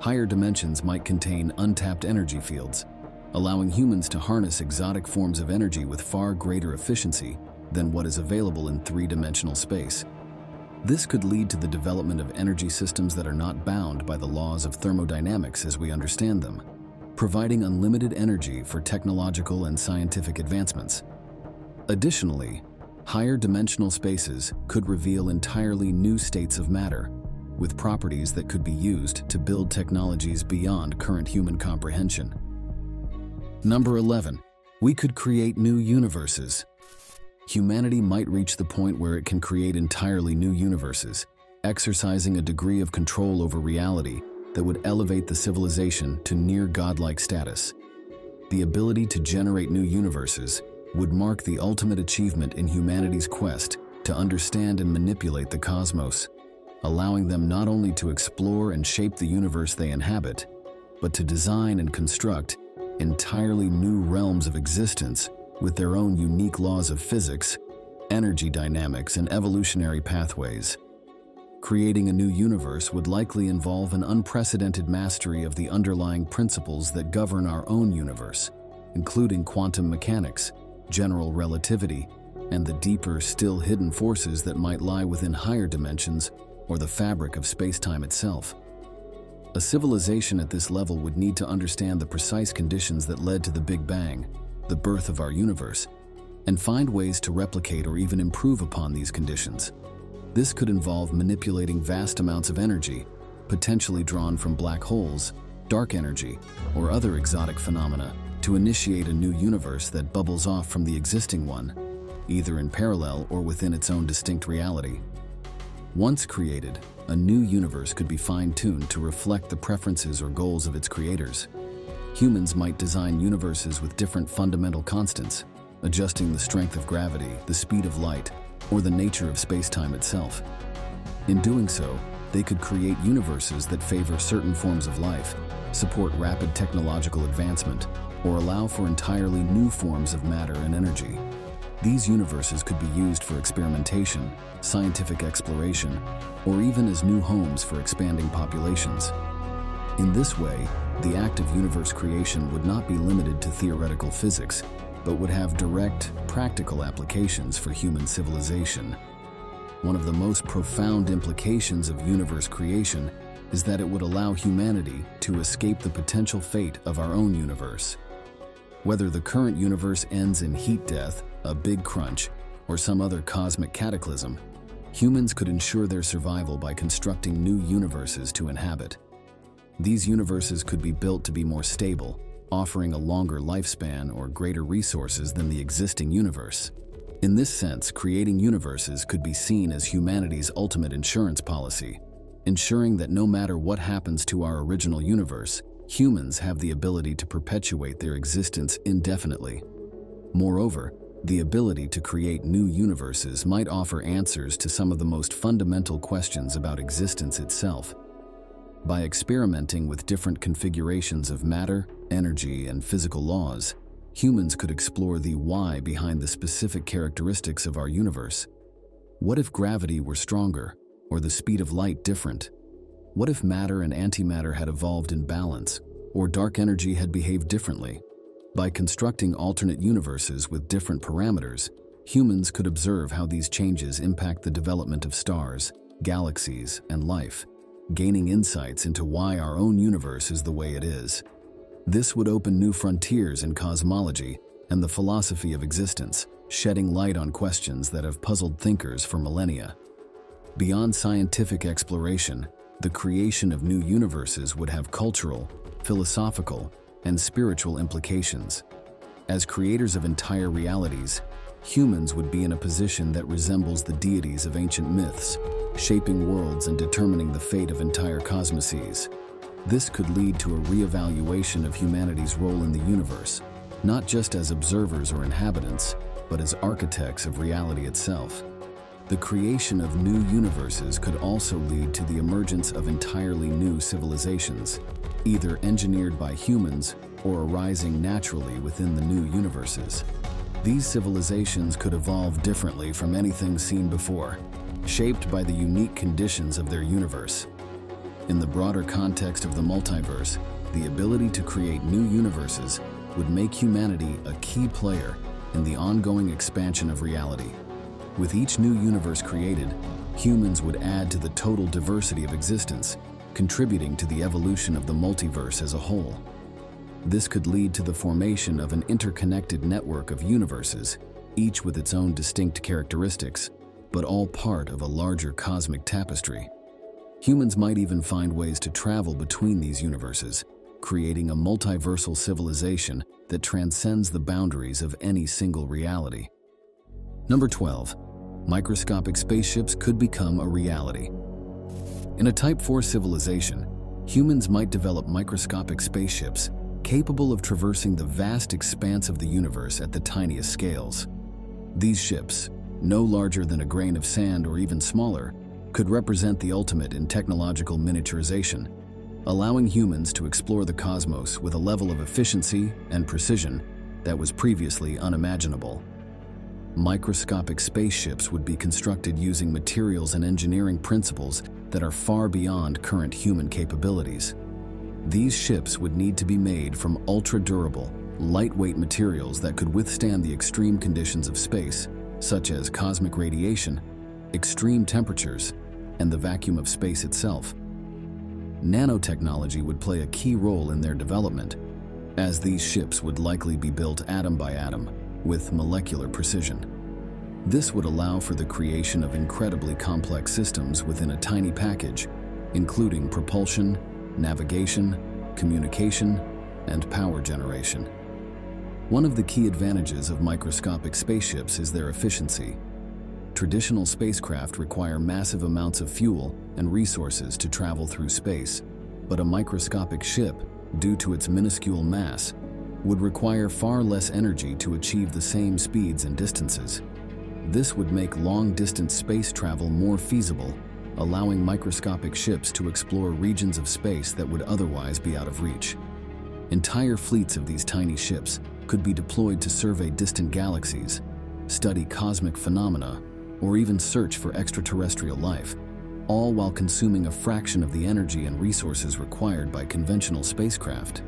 A: Higher dimensions might contain untapped energy fields, allowing humans to harness exotic forms of energy with far greater efficiency than what is available in three-dimensional space. This could lead to the development of energy systems that are not bound by the laws of thermodynamics as we understand them, providing unlimited energy for technological and scientific advancements. Additionally, higher dimensional spaces could reveal entirely new states of matter, with properties that could be used to build technologies beyond current human comprehension. Number 11. We could create new universes. Humanity might reach the point where it can create entirely new universes, exercising a degree of control over reality that would elevate the civilization to near godlike status. The ability to generate new universes would mark the ultimate achievement in humanity's quest to understand and manipulate the cosmos, allowing them not only to explore and shape the universe they inhabit, but to design and construct entirely new realms of existence with their own unique laws of physics, energy dynamics, and evolutionary pathways. Creating a new universe would likely involve an unprecedented mastery of the underlying principles that govern our own universe, including quantum mechanics, general relativity, and the deeper, still hidden forces that might lie within higher dimensions or the fabric of space-time itself. A civilization at this level would need to understand the precise conditions that led to the Big Bang, the birth of our universe, and find ways to replicate or even improve upon these conditions. This could involve manipulating vast amounts of energy, potentially drawn from black holes, dark energy, or other exotic phenomena, to initiate a new universe that bubbles off from the existing one, either in parallel or within its own distinct reality. Once created, a new universe could be fine-tuned to reflect the preferences or goals of its creators. Humans might design universes with different fundamental constants, adjusting the strength of gravity, the speed of light, or the nature of space-time itself. In doing so, they could create universes that favor certain forms of life, support rapid technological advancement, or allow for entirely new forms of matter and energy. These universes could be used for experimentation, scientific exploration, or even as new homes for expanding populations. In this way, the act of universe creation would not be limited to theoretical physics, but would have direct, practical applications for human civilization. One of the most profound implications of universe creation is that it would allow humanity to escape the potential fate of our own universe. Whether the current universe ends in heat death, a big crunch, or some other cosmic cataclysm, humans could ensure their survival by constructing new universes to inhabit. These universes could be built to be more stable, offering a longer lifespan or greater resources than the existing universe. In this sense, creating universes could be seen as humanity's ultimate insurance policy, ensuring that no matter what happens to our original universe, humans have the ability to perpetuate their existence indefinitely. Moreover, the ability to create new universes might offer answers to some of the most fundamental questions about existence itself. By experimenting with different configurations of matter, energy, and physical laws, humans could explore the why behind the specific characteristics of our universe. What if gravity were stronger, or the speed of light different? What if matter and antimatter had evolved in balance, or dark energy had behaved differently? By constructing alternate universes with different parameters, humans could observe how these changes impact the development of stars, galaxies, and life, gaining insights into why our own universe is the way it is. This would open new frontiers in cosmology and the philosophy of existence, shedding light on questions that have puzzled thinkers for millennia. Beyond scientific exploration, the creation of new universes would have cultural, philosophical, and spiritual implications. As creators of entire realities, humans would be in a position that resembles the deities of ancient myths, shaping worlds and determining the fate of entire cosmoses. This could lead to a reevaluation of humanity's role in the universe, not just as observers or inhabitants, but as architects of reality itself. The creation of new universes could also lead to the emergence of entirely new civilizations, either engineered by humans or arising naturally within the new universes. These civilizations could evolve differently from anything seen before, shaped by the unique conditions of their universe. In the broader context of the multiverse, the ability to create new universes would make humanity a key player in the ongoing expansion of reality. With each new universe created, humans would add to the total diversity of existence, contributing to the evolution of the multiverse as a whole. This could lead to the formation of an interconnected network of universes, each with its own distinct characteristics, but all part of a larger cosmic tapestry. Humans might even find ways to travel between these universes, creating a multiversal civilization that transcends the boundaries of any single reality. Number 12. Microscopic spaceships could become a reality. In a Type 4 civilization, humans might develop microscopic spaceships capable of traversing the vast expanse of the universe at the tiniest scales. These ships, no larger than a grain of sand or even smaller, could represent the ultimate in technological miniaturization, allowing humans to explore the cosmos with a level of efficiency and precision that was previously unimaginable. Microscopic spaceships would be constructed using materials and engineering principles that are far beyond current human capabilities. These ships would need to be made from ultra-durable, lightweight materials that could withstand the extreme conditions of space, such as cosmic radiation, extreme temperatures, and the vacuum of space itself. Nanotechnology would play a key role in their development, as these ships would likely be built atom by atom, with molecular precision. This would allow for the creation of incredibly complex systems within a tiny package, including propulsion, navigation, communication, and power generation. One of the key advantages of microscopic spaceships is their efficiency. Traditional spacecraft require massive amounts of fuel and resources to travel through space, but a microscopic ship, due to its minuscule mass, would require far less energy to achieve the same speeds and distances. This would make long-distance space travel more feasible, allowing microscopic ships to explore regions of space that would otherwise be out of reach. Entire fleets of these tiny ships could be deployed to survey distant galaxies, study cosmic phenomena, or even search for extraterrestrial life, all while consuming a fraction of the energy and resources required by conventional spacecraft.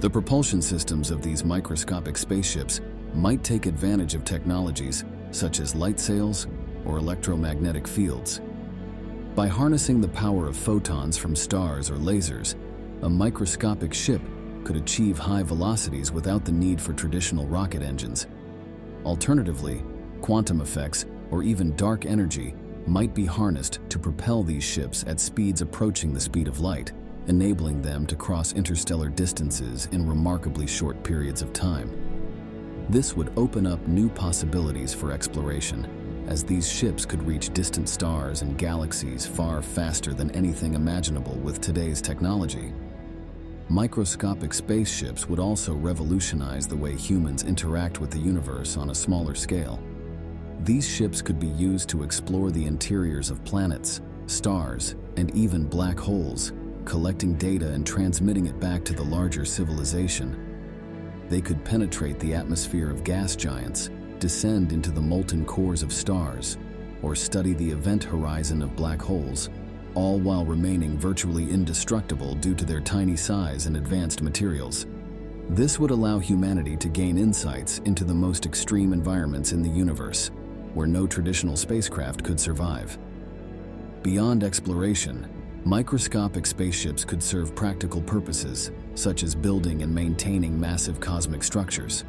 A: The propulsion systems of these microscopic spaceships might take advantage of technologies such as light sails or electromagnetic fields. By harnessing the power of photons from stars or lasers, a microscopic ship could achieve high velocities without the need for traditional rocket engines. Alternatively, quantum effects or even dark energy might be harnessed to propel these ships at speeds approaching the speed of light, enabling them to cross interstellar distances in remarkably short periods of time. This would open up new possibilities for exploration, as these ships could reach distant stars and galaxies far faster than anything imaginable with today's technology. Microscopic spaceships would also revolutionize the way humans interact with the universe on a smaller scale. These ships could be used to explore the interiors of planets, stars, and even black holes, collecting data and transmitting it back to the larger civilization. They could penetrate the atmosphere of gas giants, descend into the molten cores of stars, or study the event horizon of black holes, all while remaining virtually indestructible due to their tiny size and advanced materials. This would allow humanity to gain insights into the most extreme environments in the universe, where no traditional spacecraft could survive. Beyond exploration, microscopic spaceships could serve practical purposes, such as building and maintaining massive cosmic structures.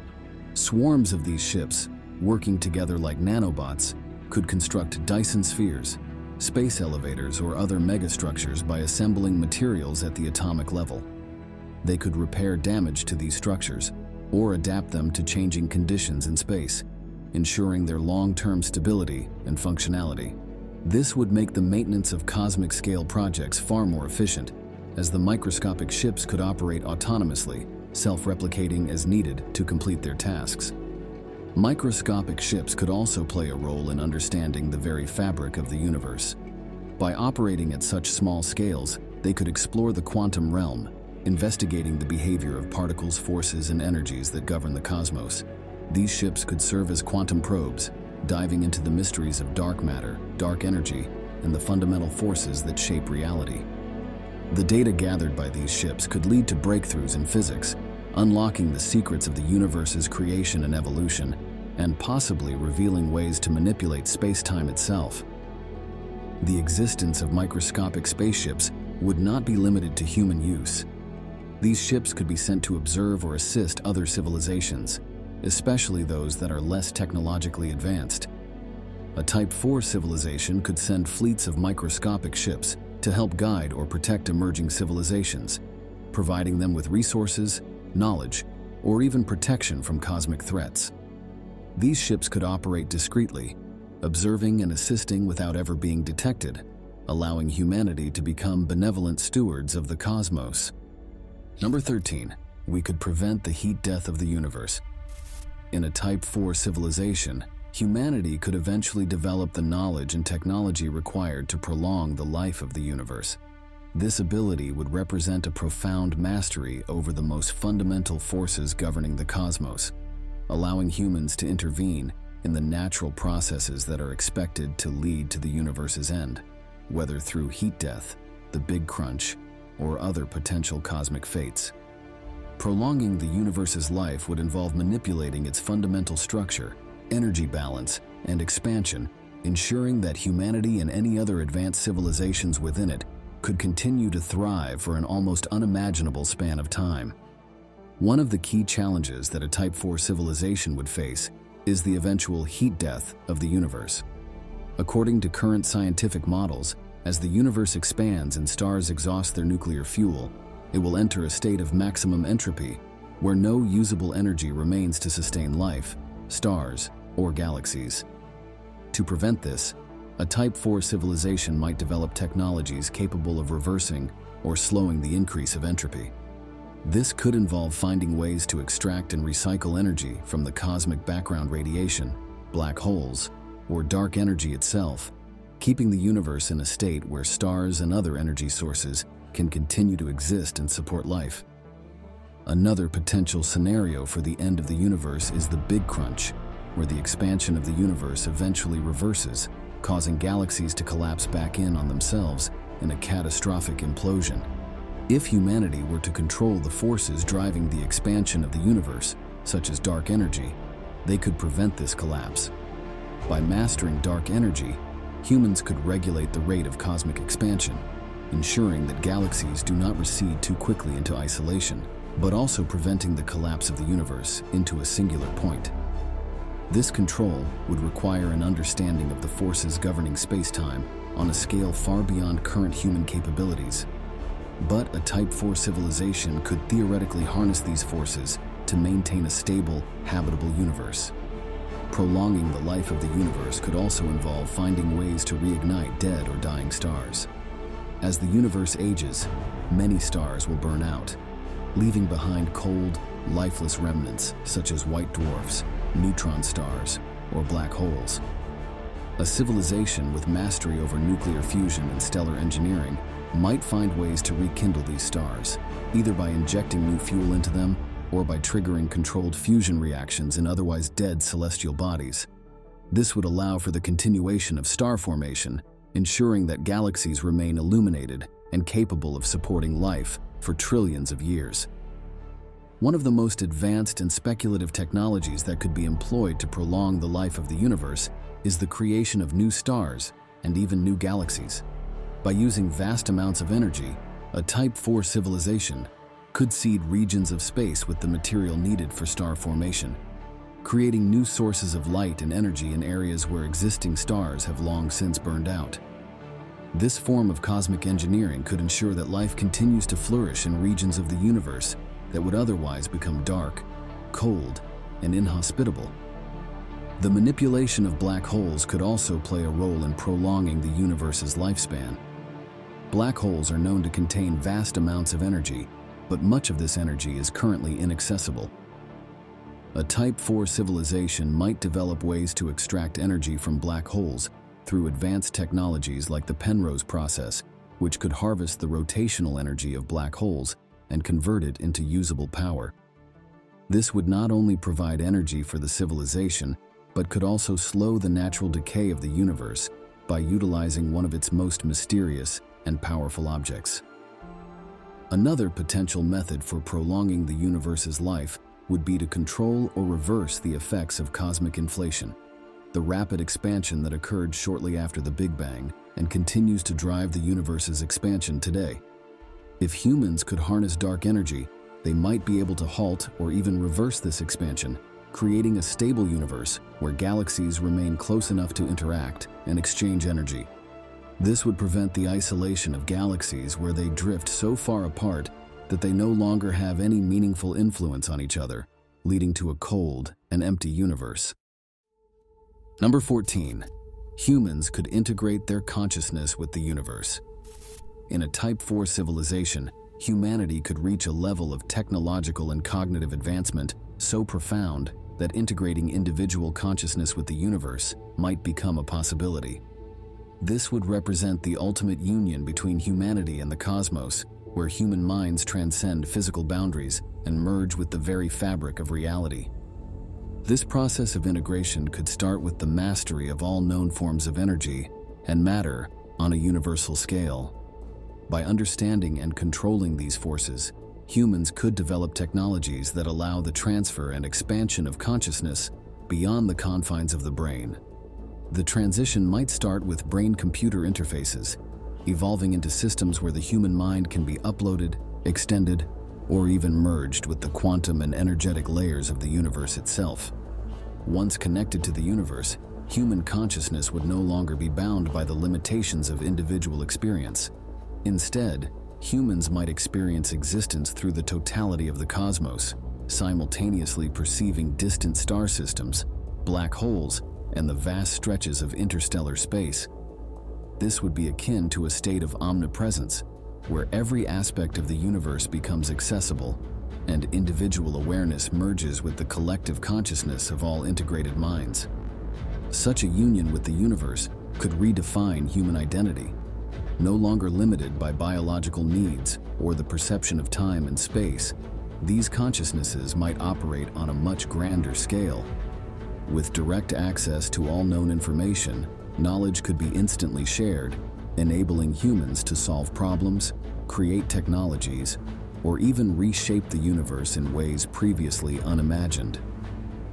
A: Swarms of these ships, working together like nanobots, could construct Dyson spheres, space elevators, or other megastructures by assembling materials at the atomic level. They could repair damage to these structures, or adapt them to changing conditions in space, ensuring their long-term stability and functionality. This would make the maintenance of cosmic-scale projects far more efficient, as the microscopic ships could operate autonomously, self-replicating as needed to complete their tasks. Microscopic ships could also play a role in understanding the very fabric of the universe. By operating at such small scales, they could explore the quantum realm, investigating the behavior of particles, forces, and energies that govern the cosmos. These ships could serve as quantum probes, diving into the mysteries of dark matter, dark energy, and the fundamental forces that shape reality. The data gathered by these ships could lead to breakthroughs in physics, unlocking the secrets of the universe's creation and evolution, and possibly revealing ways to manipulate space-time itself. The existence of microscopic spaceships would not be limited to human use. These ships could be sent to observe or assist other civilizations, especially those that are less technologically advanced. A Type 4 civilization could send fleets of microscopic ships to help guide or protect emerging civilizations, providing them with resources, knowledge, or even protection from cosmic threats. These ships could operate discreetly, observing and assisting without ever being detected, allowing humanity to become benevolent stewards of the cosmos. Number 13. We could prevent the heat death of the universe. In a Type 4 civilization, humanity could eventually develop the knowledge and technology required to prolong the life of the universe. This ability would represent a profound mastery over the most fundamental forces governing the cosmos, allowing humans to intervene in the natural processes that are expected to lead to the universe's end, whether through heat death, the Big Crunch, or other potential cosmic fates. Prolonging the universe's life would involve manipulating its fundamental structure, energy balance, and expansion, ensuring that humanity and any other advanced civilizations within it could continue to thrive for an almost unimaginable span of time. One of the key challenges that a Type 4 civilization would face is the eventual heat death of the universe. According to current scientific models, as the universe expands and stars exhaust their nuclear fuel, it will enter a state of maximum entropy, where no usable energy remains to sustain life, stars, or galaxies. To prevent this, a Type 4 civilization might develop technologies capable of reversing or slowing the increase of entropy. This could involve finding ways to extract and recycle energy from the cosmic background radiation, black holes, or dark energy itself, keeping the universe in a state where stars and other energy sources can continue to exist and support life. Another potential scenario for the end of the universe is the Big Crunch, where the expansion of the universe eventually reverses, causing galaxies to collapse back in on themselves in a catastrophic implosion. If humanity were to control the forces driving the expansion of the universe, such as dark energy, they could prevent this collapse. By mastering dark energy, humans could regulate the rate of cosmic expansion, ensuring that galaxies do not recede too quickly into isolation, but also preventing the collapse of the universe into a singular point. This control would require an understanding of the forces governing space-time on a scale far beyond current human capabilities. But a Type 4 civilization could theoretically harness these forces to maintain a stable, habitable universe. Prolonging the life of the universe could also involve finding ways to reignite dead or dying stars. As the universe ages, many stars will burn out, leaving behind cold, lifeless remnants such as white dwarfs, neutron stars, or black holes. A civilization with mastery over nuclear fusion and stellar engineering might find ways to rekindle these stars, either by injecting new fuel into them or by triggering controlled fusion reactions in otherwise dead celestial bodies. This would allow for the continuation of star formation, ensuring that galaxies remain illuminated and capable of supporting life for trillions of years. One of the most advanced and speculative technologies that could be employed to prolong the life of the universe is the creation of new stars and even new galaxies. By using vast amounts of energy, a Type 4 civilization could seed regions of space with the material needed for star formation, creating new sources of light and energy in areas where existing stars have long since burned out. This form of cosmic engineering could ensure that life continues to flourish in regions of the universe that would otherwise become dark, cold and inhospitable. The manipulation of black holes could also play a role in prolonging the universe's lifespan. Black holes are known to contain vast amounts of energy, but much of this energy is currently inaccessible. A Type 4 civilization might develop ways to extract energy from black holes through advanced technologies like the Penrose process, which could harvest the rotational energy of black holes and convert it into usable power. This would not only provide energy for the civilization, but could also slow the natural decay of the universe by utilizing one of its most mysterious and powerful objects. Another potential method for prolonging the universe's life would be to control or reverse the effects of cosmic inflation, the rapid expansion that occurred shortly after the Big Bang and continues to drive the universe's expansion today. If humans could harness dark energy, they might be able to halt or even reverse this expansion, creating a stable universe where galaxies remain close enough to interact and exchange energy. This would prevent the isolation of galaxies where they drift so far apart that they no longer have any meaningful influence on each other, leading to a cold and empty universe. Number 14. Humans could integrate their consciousness with the universe. In a Type 4 civilization, humanity could reach a level of technological and cognitive advancement so profound that integrating individual consciousness with the universe might become a possibility. This would represent the ultimate union between humanity and the cosmos, where human minds transcend physical boundaries and merge with the very fabric of reality. This process of integration could start with the mastery of all known forms of energy and matter on a universal scale. By understanding and controlling these forces, humans could develop technologies that allow the transfer and expansion of consciousness beyond the confines of the brain. The transition might start with brain-computer interfaces, evolving into systems where the human mind can be uploaded, extended, or even merged with the quantum and energetic layers of the universe itself. Once connected to the universe, human consciousness would no longer be bound by the limitations of individual experience. Instead, humans might experience existence through the totality of the cosmos, simultaneously perceiving distant star systems, black holes, and the vast stretches of interstellar space. This would be akin to a state of omnipresence, where every aspect of the universe becomes accessible, and individual awareness merges with the collective consciousness of all integrated minds. Such a union with the universe could redefine human identity, no longer limited by biological needs or the perception of time and space. These consciousnesses might operate on a much grander scale. With direct access to all known information, knowledge could be instantly shared, enabling humans to solve problems, create technologies, or even reshape the universe in ways previously unimagined.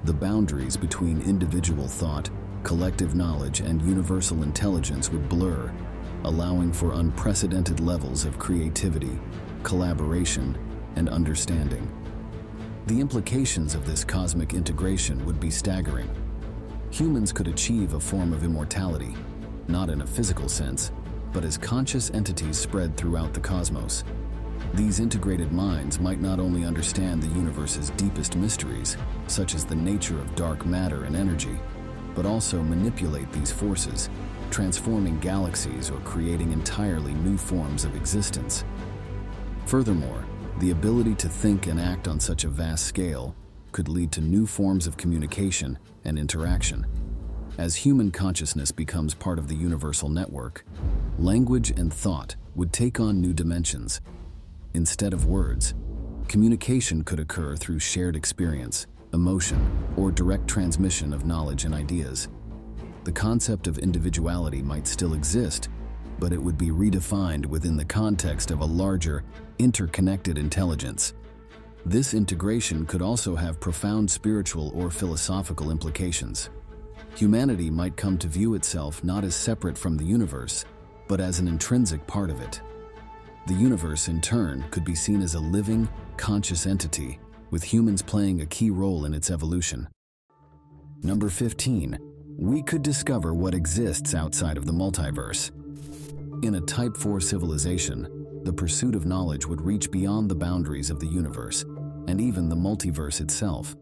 A: The boundaries between individual thought, collective knowledge, and universal intelligence would blur, allowing for unprecedented levels of creativity, collaboration, and understanding. The implications of this cosmic integration would be staggering. Humans could achieve a form of immortality, not in a physical sense, but as conscious entities spread throughout the cosmos. These integrated minds might not only understand the universe's deepest mysteries, such as the nature of dark matter and energy, but also manipulate these forces, transforming galaxies or creating entirely new forms of existence. Furthermore, the ability to think and act on such a vast scale could lead to new forms of communication and interaction. As human consciousness becomes part of the universal network, language and thought would take on new dimensions. Instead of words, communication could occur through shared experience, emotion, or direct transmission of knowledge and ideas. The concept of individuality might still exist, but it would be redefined within the context of a larger, interconnected intelligence. This integration could also have profound spiritual or philosophical implications. Humanity might come to view itself not as separate from the universe, but as an intrinsic part of it. The universe, in turn, could be seen as a living, conscious entity, with humans playing a key role in its evolution. Number 15. We could discover what exists outside of the multiverse. In a Type 4 civilization, the pursuit of knowledge would reach beyond the boundaries of the universe, and even the multiverse itself.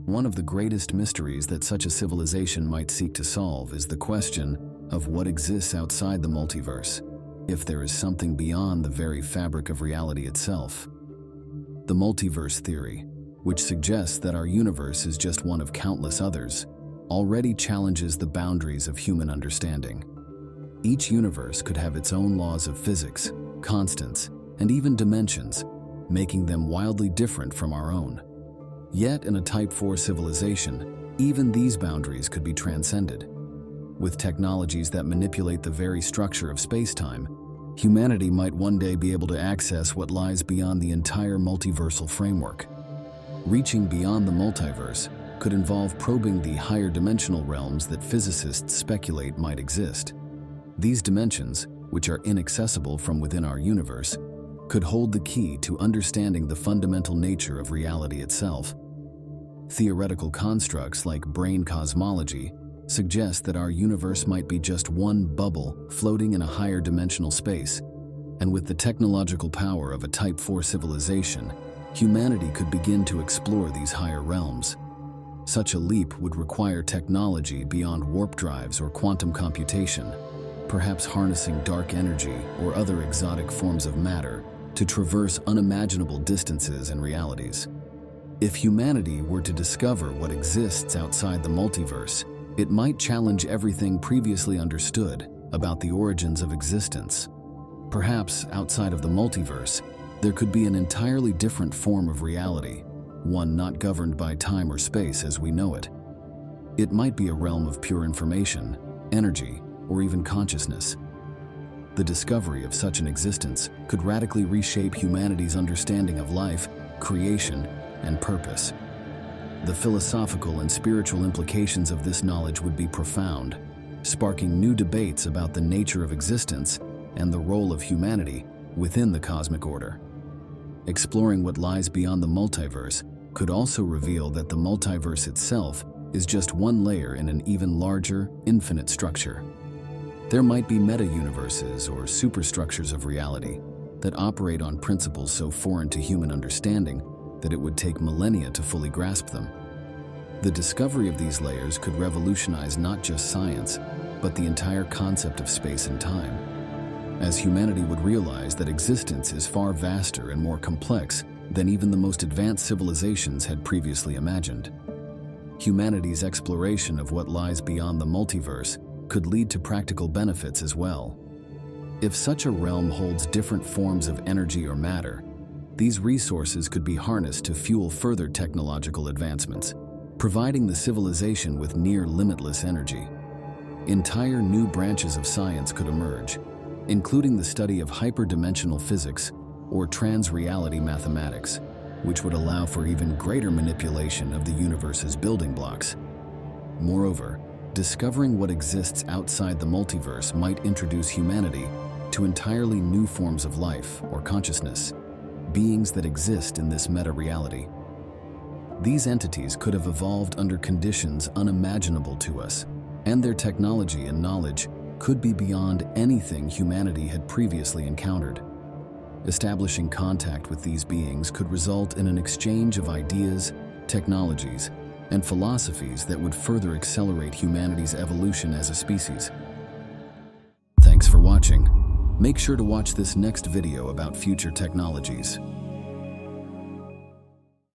A: One of the greatest mysteries that such a civilization might seek to solve is the question of what exists outside the multiverse, if there is something beyond the very fabric of reality itself. The multiverse theory, which suggests that our universe is just one of countless others, already challenges the boundaries of human understanding. Each universe could have its own laws of physics, constants, and even dimensions, making them wildly different from our own. Yet, in a Type 4 civilization, even these boundaries could be transcended. With technologies that manipulate the very structure of space-time, humanity might one day be able to access what lies beyond the entire multiversal framework. Reaching beyond the multiverse could involve probing the higher dimensional realms that physicists speculate might exist. These dimensions, which are inaccessible from within our universe, could hold the key to understanding the fundamental nature of reality itself. Theoretical constructs like brain cosmology suggest that our universe might be just one bubble floating in a higher dimensional space, and with the technological power of a Type 4 civilization, humanity could begin to explore these higher realms. Such a leap would require technology beyond warp drives or quantum computation, perhaps harnessing dark energy or other exotic forms of matter to traverse unimaginable distances and realities. If humanity were to discover what exists outside the multiverse, it might challenge everything previously understood about the origins of existence. Perhaps outside of the multiverse, there could be an entirely different form of reality, one not governed by time or space as we know it. It might be a realm of pure information, energy, or even consciousness. The discovery of such an existence could radically reshape humanity's understanding of life, creation, and purpose. The philosophical and spiritual implications of this knowledge would be profound, sparking new debates about the nature of existence and the role of humanity within the cosmic order. Exploring what lies beyond the multiverse could also reveal that the multiverse itself is just one layer in an even larger, infinite structure. There might be meta-universes or superstructures of reality that operate on principles so foreign to human understanding that it would take millennia to fully grasp them. The discovery of these layers could revolutionize not just science, but the entire concept of space and time, as humanity would realize that existence is far vaster and more complex than even the most advanced civilizations had previously imagined. Humanity's exploration of what lies beyond the multiverse could lead to practical benefits as well. If such a realm holds different forms of energy or matter, these resources could be harnessed to fuel further technological advancements, providing the civilization with near limitless energy. Entire new branches of science could emerge, including the study of hyperdimensional physics or trans-reality mathematics, which would allow for even greater manipulation of the universe's building blocks. Moreover, discovering what exists outside the multiverse might introduce humanity to entirely new forms of life or consciousness, beings that exist in this meta-reality. These entities could have evolved under conditions unimaginable to us, and their technology and knowledge could be beyond anything humanity had previously encountered. Establishing contact with these beings could result in an exchange of ideas, technologies, and philosophies that would further accelerate humanity's evolution as a species. Thanks for watching. Make sure to watch this next video about future technologies.